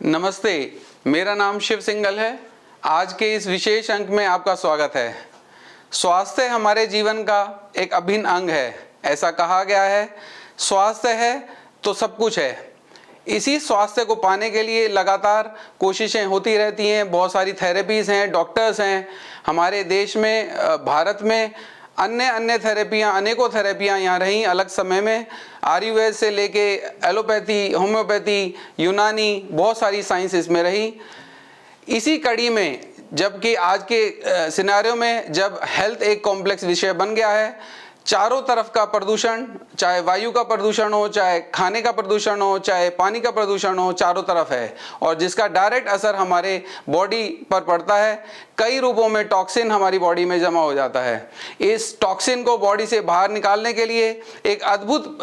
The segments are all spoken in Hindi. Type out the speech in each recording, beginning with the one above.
नमस्ते, मेरा नाम शिव सिंगल है। आज के इस विशेष अंक में आपका स्वागत है। स्वास्थ्य हमारे जीवन का एक अभिन्न अंग है। ऐसा कहा गया है, स्वास्थ्य है तो सब कुछ है। इसी स्वास्थ्य को पाने के लिए लगातार कोशिशें होती रहती हैं। बहुत सारी थेरेपीज़ हैं, डॉक्टर्स हैं हमारे देश में, भारत में। अन्य थेरेपियाँ, अनेकों थेरेपियाँ यहाँ रहीं अलग समय में। आयुर्वेद से लेके एलोपैथी, होम्योपैथी, यूनानी, बहुत सारी साइंस इसमें रही। इसी कड़ी में जबकि आज के सिनेरियो में जब हेल्थ एक कॉम्प्लेक्स विषय बन गया है, चारों तरफ का प्रदूषण, चाहे वायु का प्रदूषण हो, चाहे खाने का प्रदूषण हो, चाहे पानी का प्रदूषण हो, चारों तरफ है और जिसका डायरेक्ट असर हमारे बॉडी पर पड़ता है। कई रूपों में टॉक्सिन हमारी बॉडी में जमा हो जाता है। इस टॉक्सिन को बॉडी से बाहर निकालने के लिए एक अद्भुत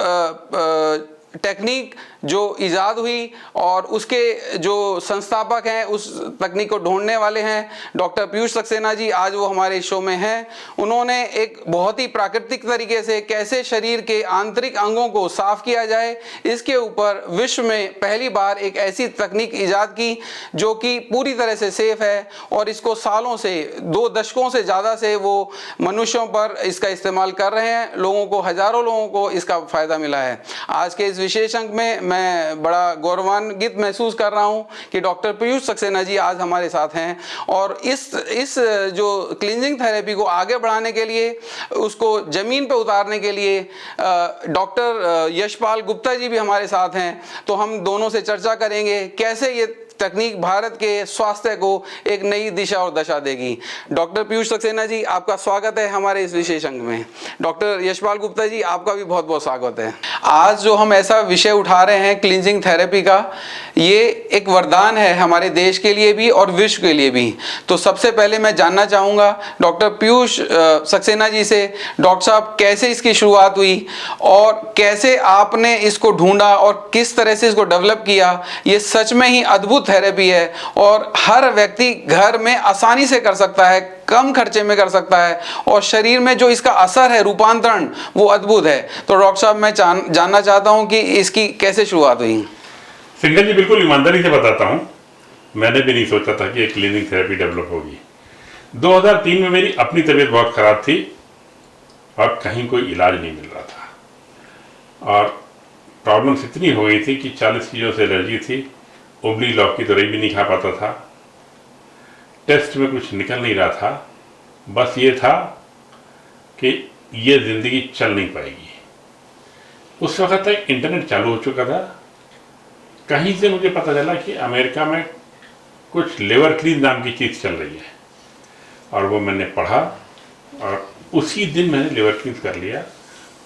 टेक्निक जो इजाद हुई और उसके जो संस्थापक हैं, उस तकनीक को ढूंढने वाले हैं डॉक्टर पीयूष सक्सेना जी। आज वो हमारे शो में हैं। उन्होंने एक बहुत ही प्राकृतिक तरीके से कैसे शरीर के आंतरिक अंगों को साफ किया जाए, इसके ऊपर विश्व में पहली बार एक ऐसी तकनीक इजाद की जो कि पूरी तरह से सेफ है और इसको सालों से, 2 दशकों से ज़्यादा से वो मनुष्यों पर इसका इस्तेमाल कर रहे हैं। लोगों को, हज़ारों लोगों को इसका फ़ायदा मिला है। आज के इस विशेष अंक में मैं बड़ा गौरवान्वित महसूस कर रहा हूं कि डॉक्टर पीयूष सक्सेना जी आज हमारे साथ हैं और इस जो क्लींजिंग थेरेपी को आगे बढ़ाने के लिए, उसको जमीन पे उतारने के लिए डॉक्टर यशपाल गुप्ता जी भी हमारे साथ हैं। तो हम दोनों से चर्चा करेंगे कैसे ये तकनीक भारत के स्वास्थ्य को एक नई दिशा और दशा देगी। डॉक्टर पीयूष सक्सेना जी, आपका स्वागत है हमारे इस विशेष अंक में। डॉक्टर यशपाल गुप्ता जी, आपका भी बहुत बहुत स्वागत है। आज जो हम ऐसा विषय उठा रहे हैं क्लींजिंग थेरेपी का, ये एक वरदान है हमारे देश के लिए भी और विश्व के लिए भी। तो सबसे पहले मैं जानना चाहूँगा डॉक्टर पीयूष सक्सेना जी से, डॉक्टर साहब कैसे इसकी शुरुआत हुई और कैसे आपने इसको ढूंढा और किस तरह से इसको डेवलप किया। ये सच में ही अद्भुत थेरेपी है और हर व्यक्ति घर में आसानी से कर सकता है, कम खर्चे में कर सकता है और शरीर में जो इसका असर है, रूपांतरण, वो अद्भुत है। तो डॉक्टर साहब, मैं जानना चाहता हूं कि इसकी कैसे शुरुआत हुई। सिंगल जी, बिल्कुल ईमानदारी से बताता हूं, मैंने भी नहीं सोचा था कि एक क्लीनिंग थेरेपी डेवलप होगी। 2003 में मेरी अपनी तबीयत बहुत खराब थी और कहीं कोई इलाज नहीं मिल रहा था और प्रॉब्लम्स इतनी हो गई थी कि 40 चीज़ों से एलर्जी थी। उबली लौकी की दवाई भी नहीं खा पाता था। टेस्ट में कुछ निकल नहीं रहा था। बस ये था कि ये ज़िंदगी चल नहीं पाएगी। उस वक्त तक इंटरनेट चालू हो चुका था। कहीं से मुझे पता चला कि अमेरिका में कुछ लिवर क्लीन नाम की चीज़ चल रही है और वो मैंने पढ़ा और उसी दिन मैंने लिवर क्लीन कर लिया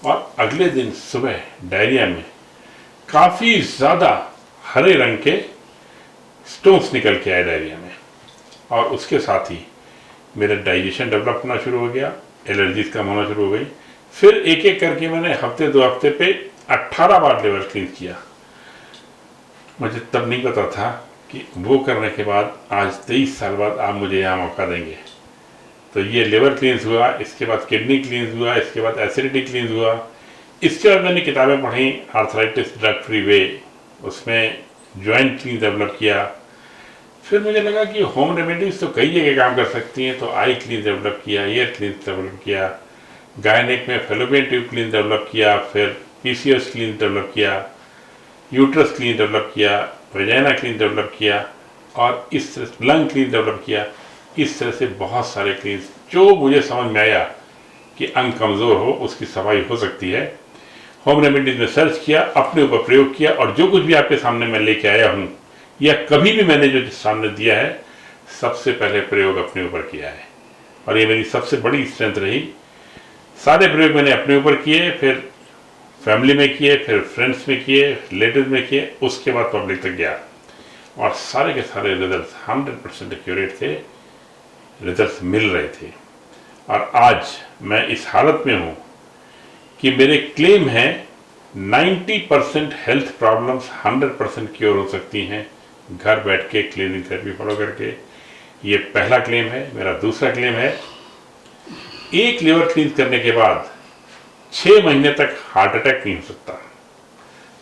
और अगले दिन सुबह डायरिया में काफ़ी ज़्यादा हरे रंग के स्टोन्स निकल के आए डायरिया में और उसके साथ ही मेरा डाइजेशन डेवलप होना शुरू हो गया, एलर्जीज कम होना शुरू हो गई। फिर एक एक करके मैंने हफ्ते 2 हफ्ते पे 18 बार लिवर क्लीन किया। मुझे तब नहीं पता था कि वो करने के बाद आज 23 साल बाद आप मुझे यहाँ मौका देंगे। तो ये लिवर क्लींस हुआ, इसके बाद किडनी क्लींस हुआ, इसके बाद एसिडिटी क्लींस हुआ। इसके बाद मैंने किताबें पढ़ी, आर्थराइटिस ड्रग फ्री वे, उसमें जॉइंट क्लीन डेवलप किया। फिर मुझे लगा कि होम रेमेडीज तो कई जगह काम कर सकती हैं, तो आई क्लीन डेवलप किया, ईयर क्लीन डेवलप किया, गायनेक में फेलोपियन ट्यूब क्लीन डेवलप किया, फिर पीसीओएस क्लीन डेवलप किया, यूट्रस क्लीन डेवलप किया, वेजाइना क्लीन डेवलप किया और इस तरह लंग क्लीन डेवलप किया। इस तरह से बहुत सारे क्लीन जो मुझे समझ में आया कि अंग कमज़ोर हो उसकी सफाई हो सकती है। होम रेमेडीज में सर्च किया, अपने ऊपर प्रयोग किया और जो कुछ भी आपके सामने मैं लेके आया हूँ या कभी भी मैंने जो सामने दिया है, सबसे पहले प्रयोग अपने ऊपर किया है और ये मेरी सबसे बड़ी स्ट्रेंथ रही। सारे प्रयोग मैंने अपने ऊपर किए, फिर फैमिली में किए, फिर फ्रेंड्स में किए, रिलेटिव में किए, उसके बाद पब्लिक तक गया और सारे के सारे रिजल्ट 100% एक्यूरेट थे, रिजल्ट मिल रहे थे। और आज मैं इस हालत में हूँ कि मेरे क्लेम हैं 90% हेल्थ प्रॉब्लम्स 100% क्योर हो सकती हैं घर बैठ के क्लीनिंग थेरेपी फॉलो करके। ये पहला क्लेम है। मेरा दूसरा क्लेम है, एक लिवर क्लीन करने के बाद 6 महीने तक हार्ट अटैक नहीं हो सकता।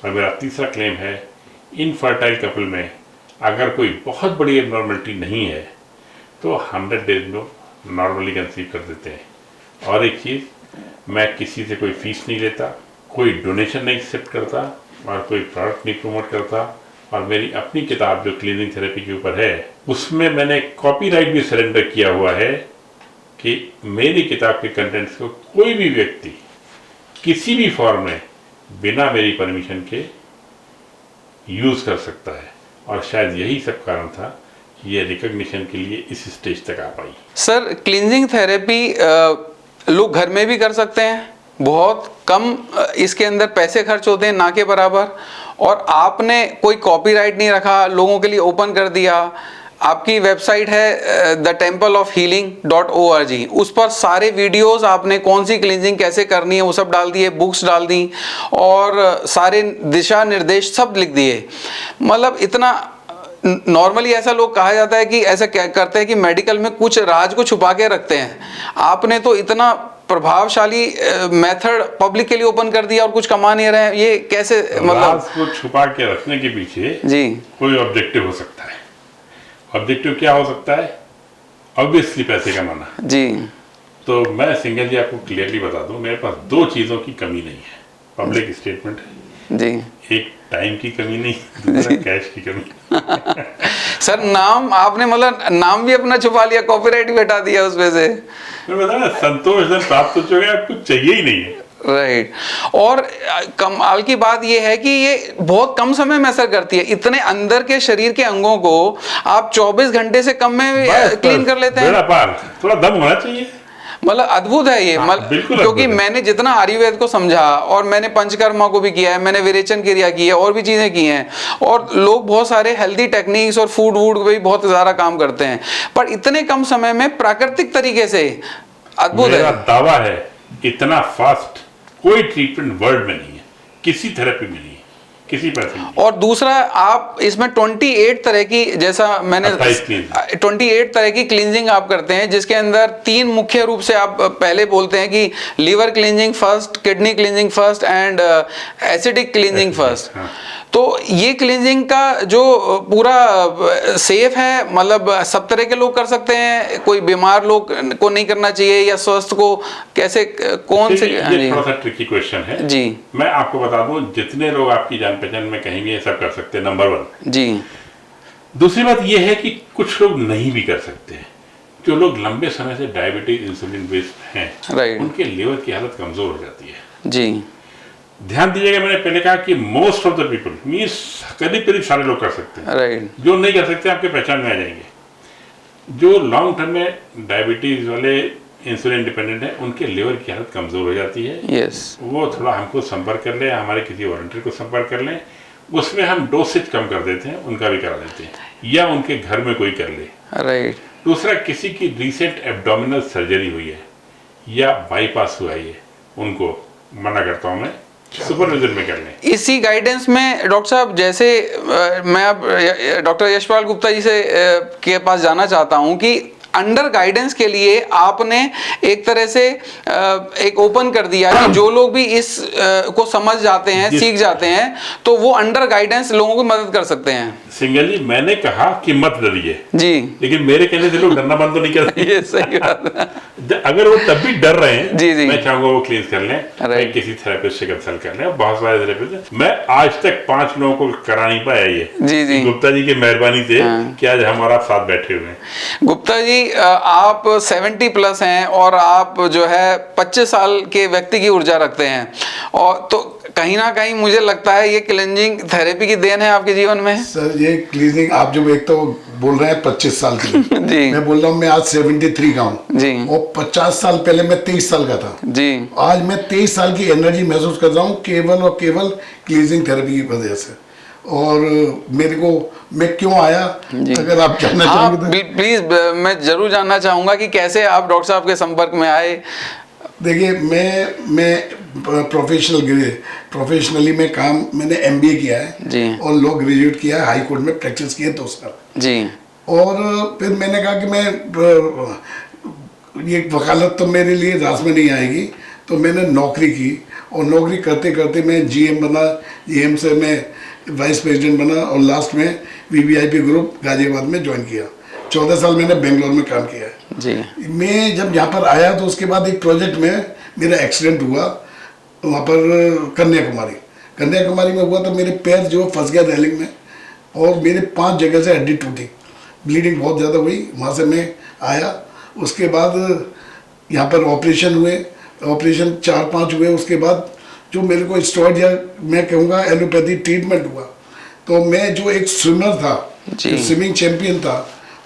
और मेरा तीसरा क्लेम है, इनफर्टाइल कपल में अगर कोई बहुत बड़ी एबनॉर्मलिटी नहीं है तो 100 डेज में नॉर्मली कंसीव कर देते हैं। और एक चीज़, मैं किसी से कोई फीस नहीं लेता, कोई डोनेशन नहीं एक्सेप्ट करता और कोई प्रोडक्ट नहीं प्रमोट करता। और मेरी अपनी किताब जो क्लीनिंग थेरेपी के ऊपर है उसमें मैंने कॉपीराइट भी सरेंडर किया हुआ है कि मेरी किताब के कंटेंट्स को कोई भी व्यक्ति किसी भी फॉर्म में बिना मेरी परमिशन के यूज़ कर सकता है। और शायद यही सब कारण था कि ये रिकॉग्निशन के लिए इस स्टेज तक आ पाई। सर, क्लींजिंग थेरेपी लोग घर में भी कर सकते हैं, बहुत कम इसके अंदर पैसे खर्च होते हैं, ना के बराबर। और आपने कोई कॉपीराइट नहीं रखा, लोगों के लिए ओपन कर दिया। आपकी वेबसाइट है TheTempleOfHealing.org, उस पर सारे वीडियोस आपने कौन सी क्लींजिंग कैसे करनी है वो सब डाल दिए, बुक्स डाल दी और सारे दिशा निर्देश सब लिख दिए। मतलब इतना नॉर्मली ऐसा लोग कहा जाता है कि ऐसा करते हैं कि मेडिकल में कुछ राज को छुपा के रखते हैं, आपने तो इतना प्रभावशाली मेथड पब्लिक के लिए ओपन कर दिया और कुछ कमा नहीं रहे हैं, ये कैसे? मतलब राज को छुपा के रखने के पीछे जी कोई ऑब्जेक्टिव हो सकता है। ऑब्जेक्टिव क्या हो सकता है? ऑब्वियसली पैसे कमाना। जी। तो मैं सिंगल जी आपको क्लियरली बता दूं, मेरे पास दो चीज़ों की कमी नहीं है। पब्लिक स्टेटमेंट है जी। एक, टाइम की कमी नहीं, दूसरा कैश की कमी। सर, नाम आपने मतलब नाम भी अपना छुपा लिया, कॉपीराइट भी हटा दिया उसमें से। मैं बता ना, संतोष जब प्राप्त हो चुका है, आपको चाहिए ही नहीं है। राइट। और कमाल की बात यह है कि ये बहुत कम समय में असर करती है। इतने अंदर के शरीर के अंगों को आप 24 घंटे से कम में क्लीन कर लेते हैं। बेड़ा पार, थोड़ा दम होना चाहिए। मतलब अद्भुत है ये। बिल्कुल क्योंकि अद्भुत है। मैंने जितना आयुर्वेद को समझा और मैंने पंचकर्मा को भी किया है, मैंने विरेचन क्रिया की है और भी चीजें की हैं, और लोग बहुत सारे हेल्दी टेक्निक्स और फूड वूड भी बहुत ज्यादा काम करते हैं, पर इतने कम समय में प्राकृतिक तरीके से अद्भुत है। मेरा दावा है इतना फास्ट कोई ट्रीटमेंट वर्ल्ड में नहीं है, किसी थेरेपी में नहीं है, किसी पैसे नहीं। और दूसरा, आप इसमें 28 तरह की, जैसा मैंने 28 तरह की क्लींजिंग आप करते हैं, जिसके अंदर 3 मुख्य रूप से आप पहले बोलते हैं कि liver cleansing first, kidney cleansing first and acidic cleansing first. तो ये क्लींजिंग का जो पूरा सेफ है, मतलब सब तरह के लोग कर सकते हैं, कोई बीमार लोग को नहीं करना चाहिए या स्वस्थ को कैसे, कौन से? ये थोड़ा सा ट्रिकी क्वेश्चन है जी। मैं आपको बता दूं, जितने लोग आपकी जान पहचान में कहीं भी ये सब कर सकते हैं, नंबर 1। जी। दूसरी बात ये है कि कुछ लोग नहीं भी कर सकते हैं। जो लोग लंबे समय से डायबिटीज इंसुलिन बेस्ड हैं, राइट। उनके लिवर की हालत कमजोर हो जाती है। जी। ध्यान दीजिएगा, मैंने पहले कहा कि most of the people, means करीब करीब सारे लोग कर सकते हैं। राइट। जो नहीं कर सकते आपके पहचान में आ जाएंगे। जो लॉन्ग टर्म में डायबिटीज वाले इंसुलिन डिपेंडेंट है, उनके लिवर की हालत कमजोर हो जाती है। यस। वो थोड़ा हमको संपर्क कर ले, हमारे किसी वॉलंटियर को संपर्क कर लें, उसमें हम डोसेज कम कर देते हैं, उनका भी करा देते हैं, या उनके घर में कोई कर ले। राइट। दूसरा, किसी की रिसेंट एब्डोमिनल सर्जरी हुई है या बाईपास हुआ है, उनको मना करता हूं मैं, सुपरविजन में कर लें। इसी गाइडेंस में डॉक्टर साहब, जैसे मैं अब डॉक्टर यशपाल गुप्ता जी से के पास जाना चाहता हूं कि अंडर गाइडेंस के लिए आपने एक तरह से एक ओपन कर दिया कि जो लोग भी इस को समझ जाते हैं, सीख जाते हैं, तो वो अंडर गाइडेंस लोगों की मदद कर सकते हैं। सिंगल जी, मैंने कहा कि मत डरिए जी, लेकिन मेरे कहने से लोग डरना बंद तो नहीं करते। ये सही बात है। अगर वो तब भी डर रहे हैं, जी, जी। मैं चाहूंगा वो क्लींस कर लें, किसी थेरेपिस्ट से कंसल्ट कर लें। बहुत सारे थेरेपिस्ट, मैं आज तक 5 लोगों को करा नहीं पाया ये। जी, जी। गुप्ता जी की मेहरबानी से कि आज हमारा साथ बैठे हुए हैं। गुप्ता जी, आप 70 प्लस हैं और आप जो है 25 साल के व्यक्ति की ऊर्जा रखते हैं, और तो कहीं ना कहीं मुझे लगता है ये क्लींजिंग थेरेपी की देन है आपके जीवन में। सर, ये क्लीनिंग आप जो एक तो बोल रहे हैं 25 साल के लिए जी। मैं बोल रहा हूँ मैं आज 73 का हूँ जी। और 50 साल पहले मैं 23 साल का था जी। आज मैं 23 साल की एनर्जी महसूस कर रहा हूँ केवल और केवल क्लींजिंग थेरेपी की वजह से। और मेरे को, मैं क्यों आया, अगर आप जानना चाहेंगे तो प्लीज, मैं जरूर जानना चाहूंगा कि कैसे आप डॉक्टर साहब के संपर्क में आए। देखिए, मैं प्रोफेशनली मैं काम, मैंने एमबीए किया है जी। और लॉ ग्रेजुएट किया है, हाई कोर्ट में प्रैक्टिस किया 2 साल जी। और फिर मैंने कहा कि मैं ये वकालत तो मेरे लिए रास में नहीं आएगी, तो मैंने नौकरी की और नौकरी करते करते मैं जीएम बना, जीएम से मैं वाइस प्रेसिडेंट बना और लास्ट में वीवीआईपी ग्रुप गाजियाबाद में ज्वाइन किया। 14 साल मैंने बेंगलोर में काम किया है जी। मैं जब यहाँ पर आया तो उसके बाद एक प्रोजेक्ट में मेरा एक्सीडेंट हुआ वहाँ पर कन्याकुमारी में हुआ। तो मेरे पैर जो फंस गया रेलिंग में और मेरे 5 जगह से हड्डी टूटी, ब्लीडिंग बहुत ज़्यादा हुई। वहाँ से मैं आया, उसके बाद यहाँ पर ऑपरेशन हुए, ऑपरेशन 4-5 हुए। उसके बाद जो मेरे को स्टेरॉइड या मैं कहूँगा एलोपैथी ट्रीटमेंट हुआ। तो मैं जो एक स्विमर था, स्विमिंग चैंपियन था,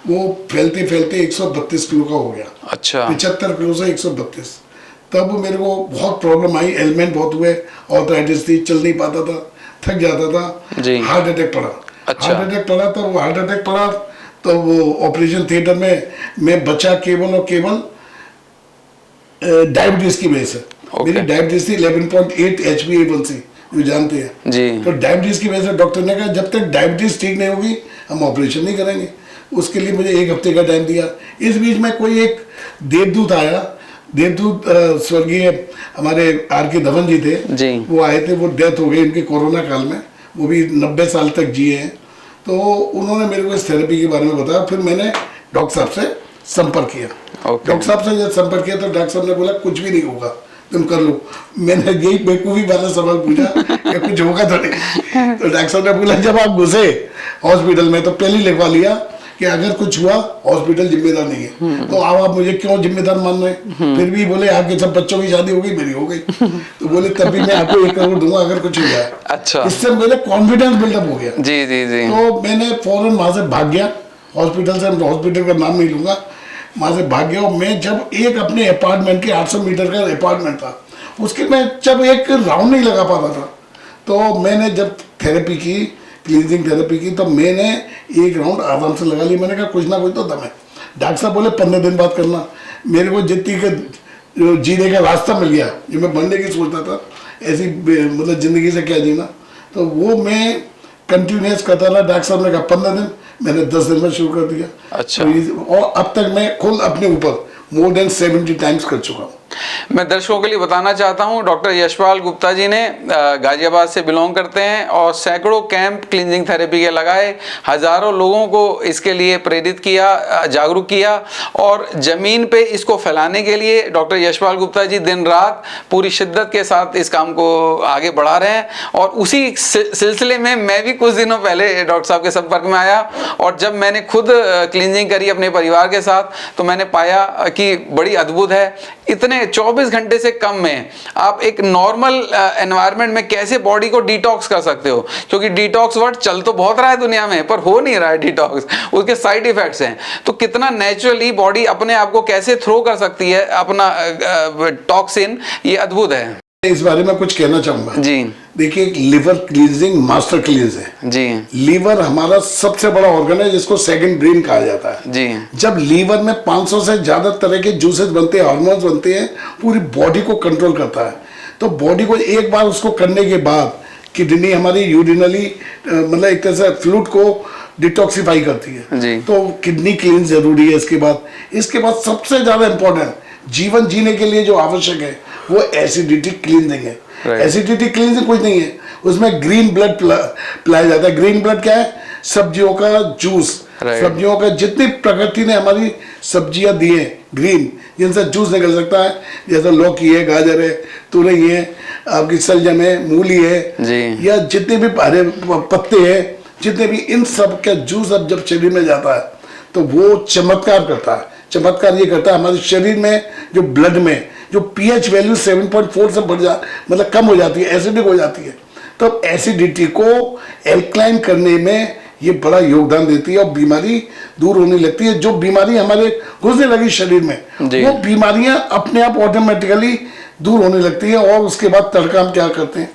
वो फैलते फैलते 132 किलो का हो गया। अच्छा। 75 किलो से 132। तब मेरे को बहुत प्रॉब्लम आई, एलिमेंट बहुत हुए, ऑर्थराइटिस थी, चल नहीं पाता था, थक जाता था जी। हार्ट अटैक पड़ा। अच्छा। हार्ट अटैक पड़ा, तब हार्ट अटैक पड़ा तो वो ऑपरेशन थिएटर में मैं बचा केवल और केवल डायबिटीज की वजह से। मेरी डायबिटीज थी 11.8 HbA1c, जो जानते हैं जी। तो डायबिटीज की वजह से डॉक्टर ने कहा जब तक डायबिटीज ठीक नहीं होगी हम ऑपरेशन नहीं करेंगे। उसके लिए मुझे 1 हफ्ते का टाइम दिया। इस बीच में कोई एक देवदूत आया, देवदूत स्वर्गीय हमारे R.K. धवन जी थे जी। वो आए थे, वो डेथ हो गई इनके कोरोना काल में, वो भी 90 साल तक जिए हैं। तो उन्होंने मेरे को इस थेरेपी के बारे में बताया। फिर मैंने डॉक्टर साहब से संपर्क किया। डॉक्टर साहब से जब संपर्क किया तो डॉक्टर साहब ने बोला कुछ भी नहीं होगा, तुम कर लो। मैंने यही बेवकूफ़ी वाला सवाल पूछा कि कुछ होगा तो नहीं। तो डॉक्टर साहब ने बोला जब आप घुसे हॉस्पिटल में तो पहले लिखवा लिया कि अगर कुछ हुआ हॉस्पिटल जिम्मेदार नहीं है। तो अब आप मुझे क्यों जिम्मेदार मान रहे हैं? फिर भी बोले आपके सब बच्चों की शादी हो गई, मेरी हो गई। तो बोले तब भी मैं आपको 1 करोड़ दूंगा अगर कुछ हो जाए। अच्छा। इससे मेरे कॉन्फिडेंस बिल्डअप हो गया। जी जी जी। तो मैंने फौरन वहां से भाग गया हॉस्पिटल से, हॉस्पिटल का नाम नहीं लूंगा, वहां से भाग गया। और मैं जब एक अपने अपार्टमेंट के 800 मीटर का अपार्टमेंट था, उसके मैं जब एक राउंड नहीं लगा पाता था, तो मैंने जब थेरेपी की, क्लींजिंग थेरेपी की, तो मैंने 1 राउंड आराम से लगा ली। मैंने कहा कुछ ना कुछ तो दम है। डॉक्टर साहब बोले 15 दिन बाद करना। मेरे को जितनी के जो जीने का रास्ता मिल गया, जो मैं बनने की सोचता था, ऐसी मतलब ज़िंदगी से क्या जीना, तो वो मैं कंटिन्यूस करता रहा। डॉक्टर साहब ने कहा 15 दिन, मैंने 10 दिन में शुरू कर दिया। अच्छा। तो और अब तक मैं खुद अपने ऊपर मोर देन 70 टाइम्स कर चुका हूँ। मैं दर्शकों के लिए बताना चाहता हूं, डॉक्टर यशपाल गुप्ता जी ने गाजियाबाद से बिलोंग करते हैं और सैकड़ों कैंप क्लींजिंग थेरेपी के लगाए, हजारों लोगों को इसके लिए प्रेरित किया, जागरूक किया और जमीन पे इसको फैलाने के लिए डॉक्टर यशपाल गुप्ता जी दिन रात पूरी शिद्दत के साथ इस काम को आगे बढ़ा रहे हैं। और उसी सिलसिले में मैं भी कुछ दिनों पहले डॉक्टर साहब के संपर्क में आया और जब मैंने खुद क्लींजिंग करी अपने परिवार के साथ तो मैंने पाया कि बड़ी अद्भुत है। इतने 24 घंटे से कम में आप एक नॉर्मल एनवायरनमेंट में कैसे बॉडी को डिटॉक्स कर सकते हो, क्योंकि डिटॉक्स वर्ड चल तो बहुत रहा है दुनिया में पर हो नहीं रहा है डिटॉक्स, उसके साइड इफेक्ट्स हैं। तो कितना नेचुरली बॉडी अपने आप को कैसे थ्रो कर सकती है अपना टॉक्सिन, ये अद्भुत है। इस बारे में कुछ कहना चाहूंगा जी। देखिए लीवर क्लींजिंग मास्टर क्लींज है जी। लीवर हमारा सबसे बड़ा ऑर्गन है जिसको सेकंड ब्रेन कहा जाता है। जी। जब लीवर में 500 से ज्यादा तरह के जूसेस बनते हैं, हार्मोन्स बनते हैं, पूरी बॉडी को कंट्रोल करता है। तो बॉडी को एक बार उसको करने के बाद किडनी हमारी यूरिनली मतलब एक तरह से फ्लूइड को डिटॉक्सिफाई करती है। जी। तो किडनी क्लीन जरूरी है। इसके बाद सबसे ज्यादा इंपॉर्टेंट जीवन जीने के लिए जो आवश्यक है वो एसिडिटी क्लींजिंग है। एसिडिटी क्लींजिंग कुछ नहीं है, उसमें ग्रीन ब्लड पिलाया जाता है। ग्रीन ब्लड क्या है? सब्जियों का जूस। सब्जियों का जितनी प्रकृति ने हमारी सब्जियां दी हैं ग्रीन, जिनसे जूस निकल सकता है, जैसे लौकी है, गाजर है, तुरई है, आपकी सलजम है, मूली है जी। या जितने भी हरे पत्ते हैं, जितने भी, इन सब का जूस अब जब शरीर में जाता है तो वो चमत्कार करता है। चमत्कार ये करता है हमारे शरीर में जो ब्लड में जो पीएच वैल्यू 7.4 से बढ़ मतलब कम हो जाती है, एसिडिक हो जाती है। तो एसिडिटी को एल्कलाइन करने में ये बड़ा योगदान देती है और बीमारी दूर होने लगती है। जो बीमारी हमारे घुसने लगी शरीर में वो बीमारियां अपने आप ऑटोमेटिकली दूर होने लगती है। और उसके बाद तड़का हम क्या करते हैं,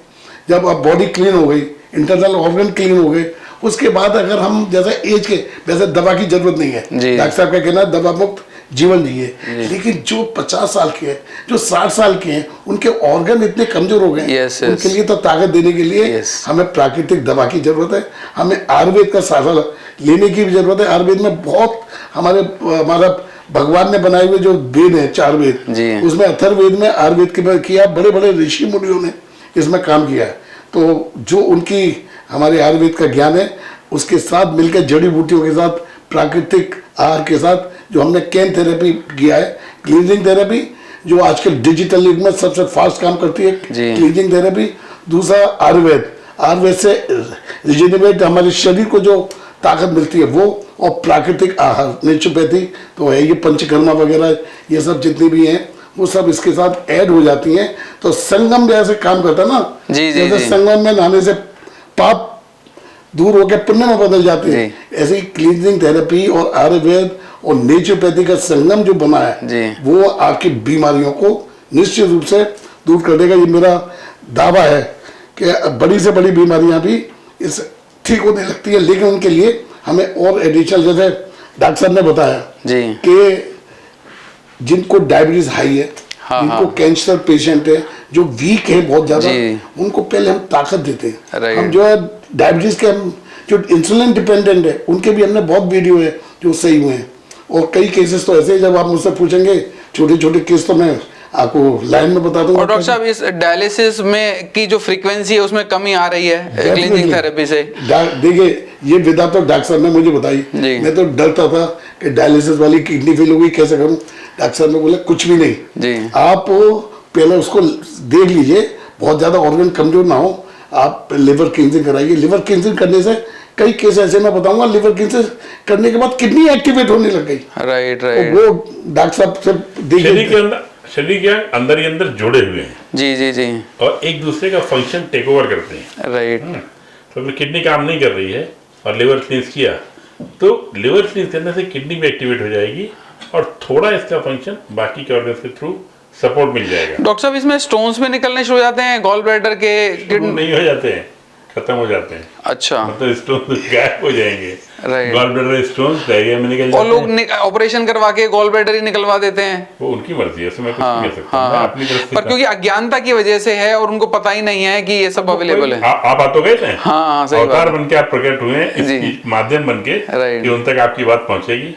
जब अब बॉडी क्लीन हो गई, इंटरनल ऑर्गन क्लीन हो गए, उसके बाद अगर हम जैसे एज के, वैसे दवा की जरूरत नहीं है। डॉक्टर साहब का कहना है दवा मुक्त जीवन जिए, लेकिन जो 50 साल के हैं, जो 60 साल के हैं, उनके ऑर्गन इतने कमजोर हो गए, उनके लिए तो ताकत देने के लिए हमें प्राकृतिक दवा की जरूरत है। हमें आयुर्वेद का सहारा लेने की भी जरूरत है। आयुर्वेद में बहुत हमारा भगवान ने बनाए हुए जो वेद है, 4 वेद, उसमें अथर्ववेद में आयुर्वेद के किया, बड़े बड़े ऋषि मुनियों ने इसमें काम किया है। तो जो उनकी हमारे आयुर्वेद का ज्ञान है उसके साथ मिलकर जड़ी बूटियों के साथ, प्राकृतिक आहार के साथ, जो हमने केम थेरेपी किया है, क्लींजिंग थेरेपी, जो आजकल डिजिटल युग में सबसे फास्ट काम करती है, जी। Cleansing therapy. दूसरा आयुर्वेद, आयुर्वेद से रिजेनरेट, हमारे शरीर को जो ताकत मिलती है वो, और प्राकृतिक आहार, नेचुरोपैथी तो है, ये पंचकर्मा वगैरह ये सब जितनी भी हैं वो सब इसके साथ ऐड हो जाती हैं। तो संगम जैसे काम करता है ना, जी, जी, जैसे जी। संगम में नहाने से पाप दूर होकर पुण्य में बदल जाते हैं, ऐसे ही क्लींजिंग थेरेपी और आयुर्वेद और नेचुरोपैथी का संगम जो बना जी। है वो आपकी बीमारियों को निश्चित रूप से दूर कर देगा। ये मेरा दावा है कि बड़ी से बड़ी बीमारियां भी इस ठीक होने लगती है, लेकिन उनके लिए हमें और एडिशनल, जैसे डॉक्टर साहब ने बताया जी। कि जिनको डायबिटीज हाई है, हाँ, जिनको हाँ। कैंसर पेशेंट है, जो वीक है बहुत ज्यादा, जी। उनको पहले हम ताकत देते हैं। राइट। हम जो है डायबिटीज के, हम जो इंसुलिन डिपेंडेंट है उनके भी हमने बहुत वीडियो है जो सही हुए हैं, और कई केसेस तो ऐसे ही, जब आप मुझसे पूछेंगे छोटे छोटे केस तो मैं आपको लाइन में बता दूंगा। और डॉक्टर साहब इस डायलिसिस में की जो फ्रीक्वेंसी है उसमें कमी आ रही है क्लींजिंग थेरेपी से? देखिए, ये विधा तो डॉक्टर साहब ने मुझे बताई, जी। मैं तो डरता था कि डायलिसिस वाली किडनी फेल हो गई, कैसे करूं। डॉक्टर साहब ने बोला कुछ भी नहीं, जी। आप पहले उसको देख लीजिए, बहुत ज्यादा ऑर्गन कमजोर ना हो, आप लिवर क्लींजिंग कराइए। लिवर क्लींजिंग करने से कई केस ऐसे मैं बताऊंगा, लिवर क्लींजिंग करने के बाद किडनी एक्टिवेट होने लग गई। राइट, तो राइट। वो डॉक्टर साहब से देखिए, शरीर के अंदर ही अंदर जुड़े हुए हैं जी, जी, जी। और एक दूसरे का फंक्शन टेक ओवर करते हैं। राइट। तो अगर किडनी काम नहीं कर रही है और लिवर क्लींस किया, तो लिवर क्लींस करने से किडनी भी एक्टिवेट हो जाएगी और थोड़ा इसका फंक्शन बाकी के ऑर्गन के थ्रू सपोर्ट मिल जाएगा। डॉक्टर साहब इसमें स्टोन्स भी निकलने शुरू हो जाते हैं गॉल ब्लैडर के? वो नहीं हो जाते हैं, खत्म हो जाते हैं, अच्छा। मतलब स्टोन गायब हो जाएंगे। Right. Gall bladder stone diarrhoea में निकल और जाते लोग हैं। ऑपरेशन करवा के गॉल ब्लैडर ही निकलवा देते हैं। वो उनकी मर्जी है, उसमें मैं कुछ हाँ, नहीं कह सकता। हाँ, मैं हाँ। अपनी तरफ से पर क्योंकि अज्ञानता की वजह से है और उनको पता ही नहीं है कि ये सब अवेलेबल है। आप आ तो गए थे, हाँ, सही बात अवतार है। बन के आप प्रकट हुए हैं जी। इस माध्यम बन के राइट। कि उन तक आपकी बात पहुंचेगी।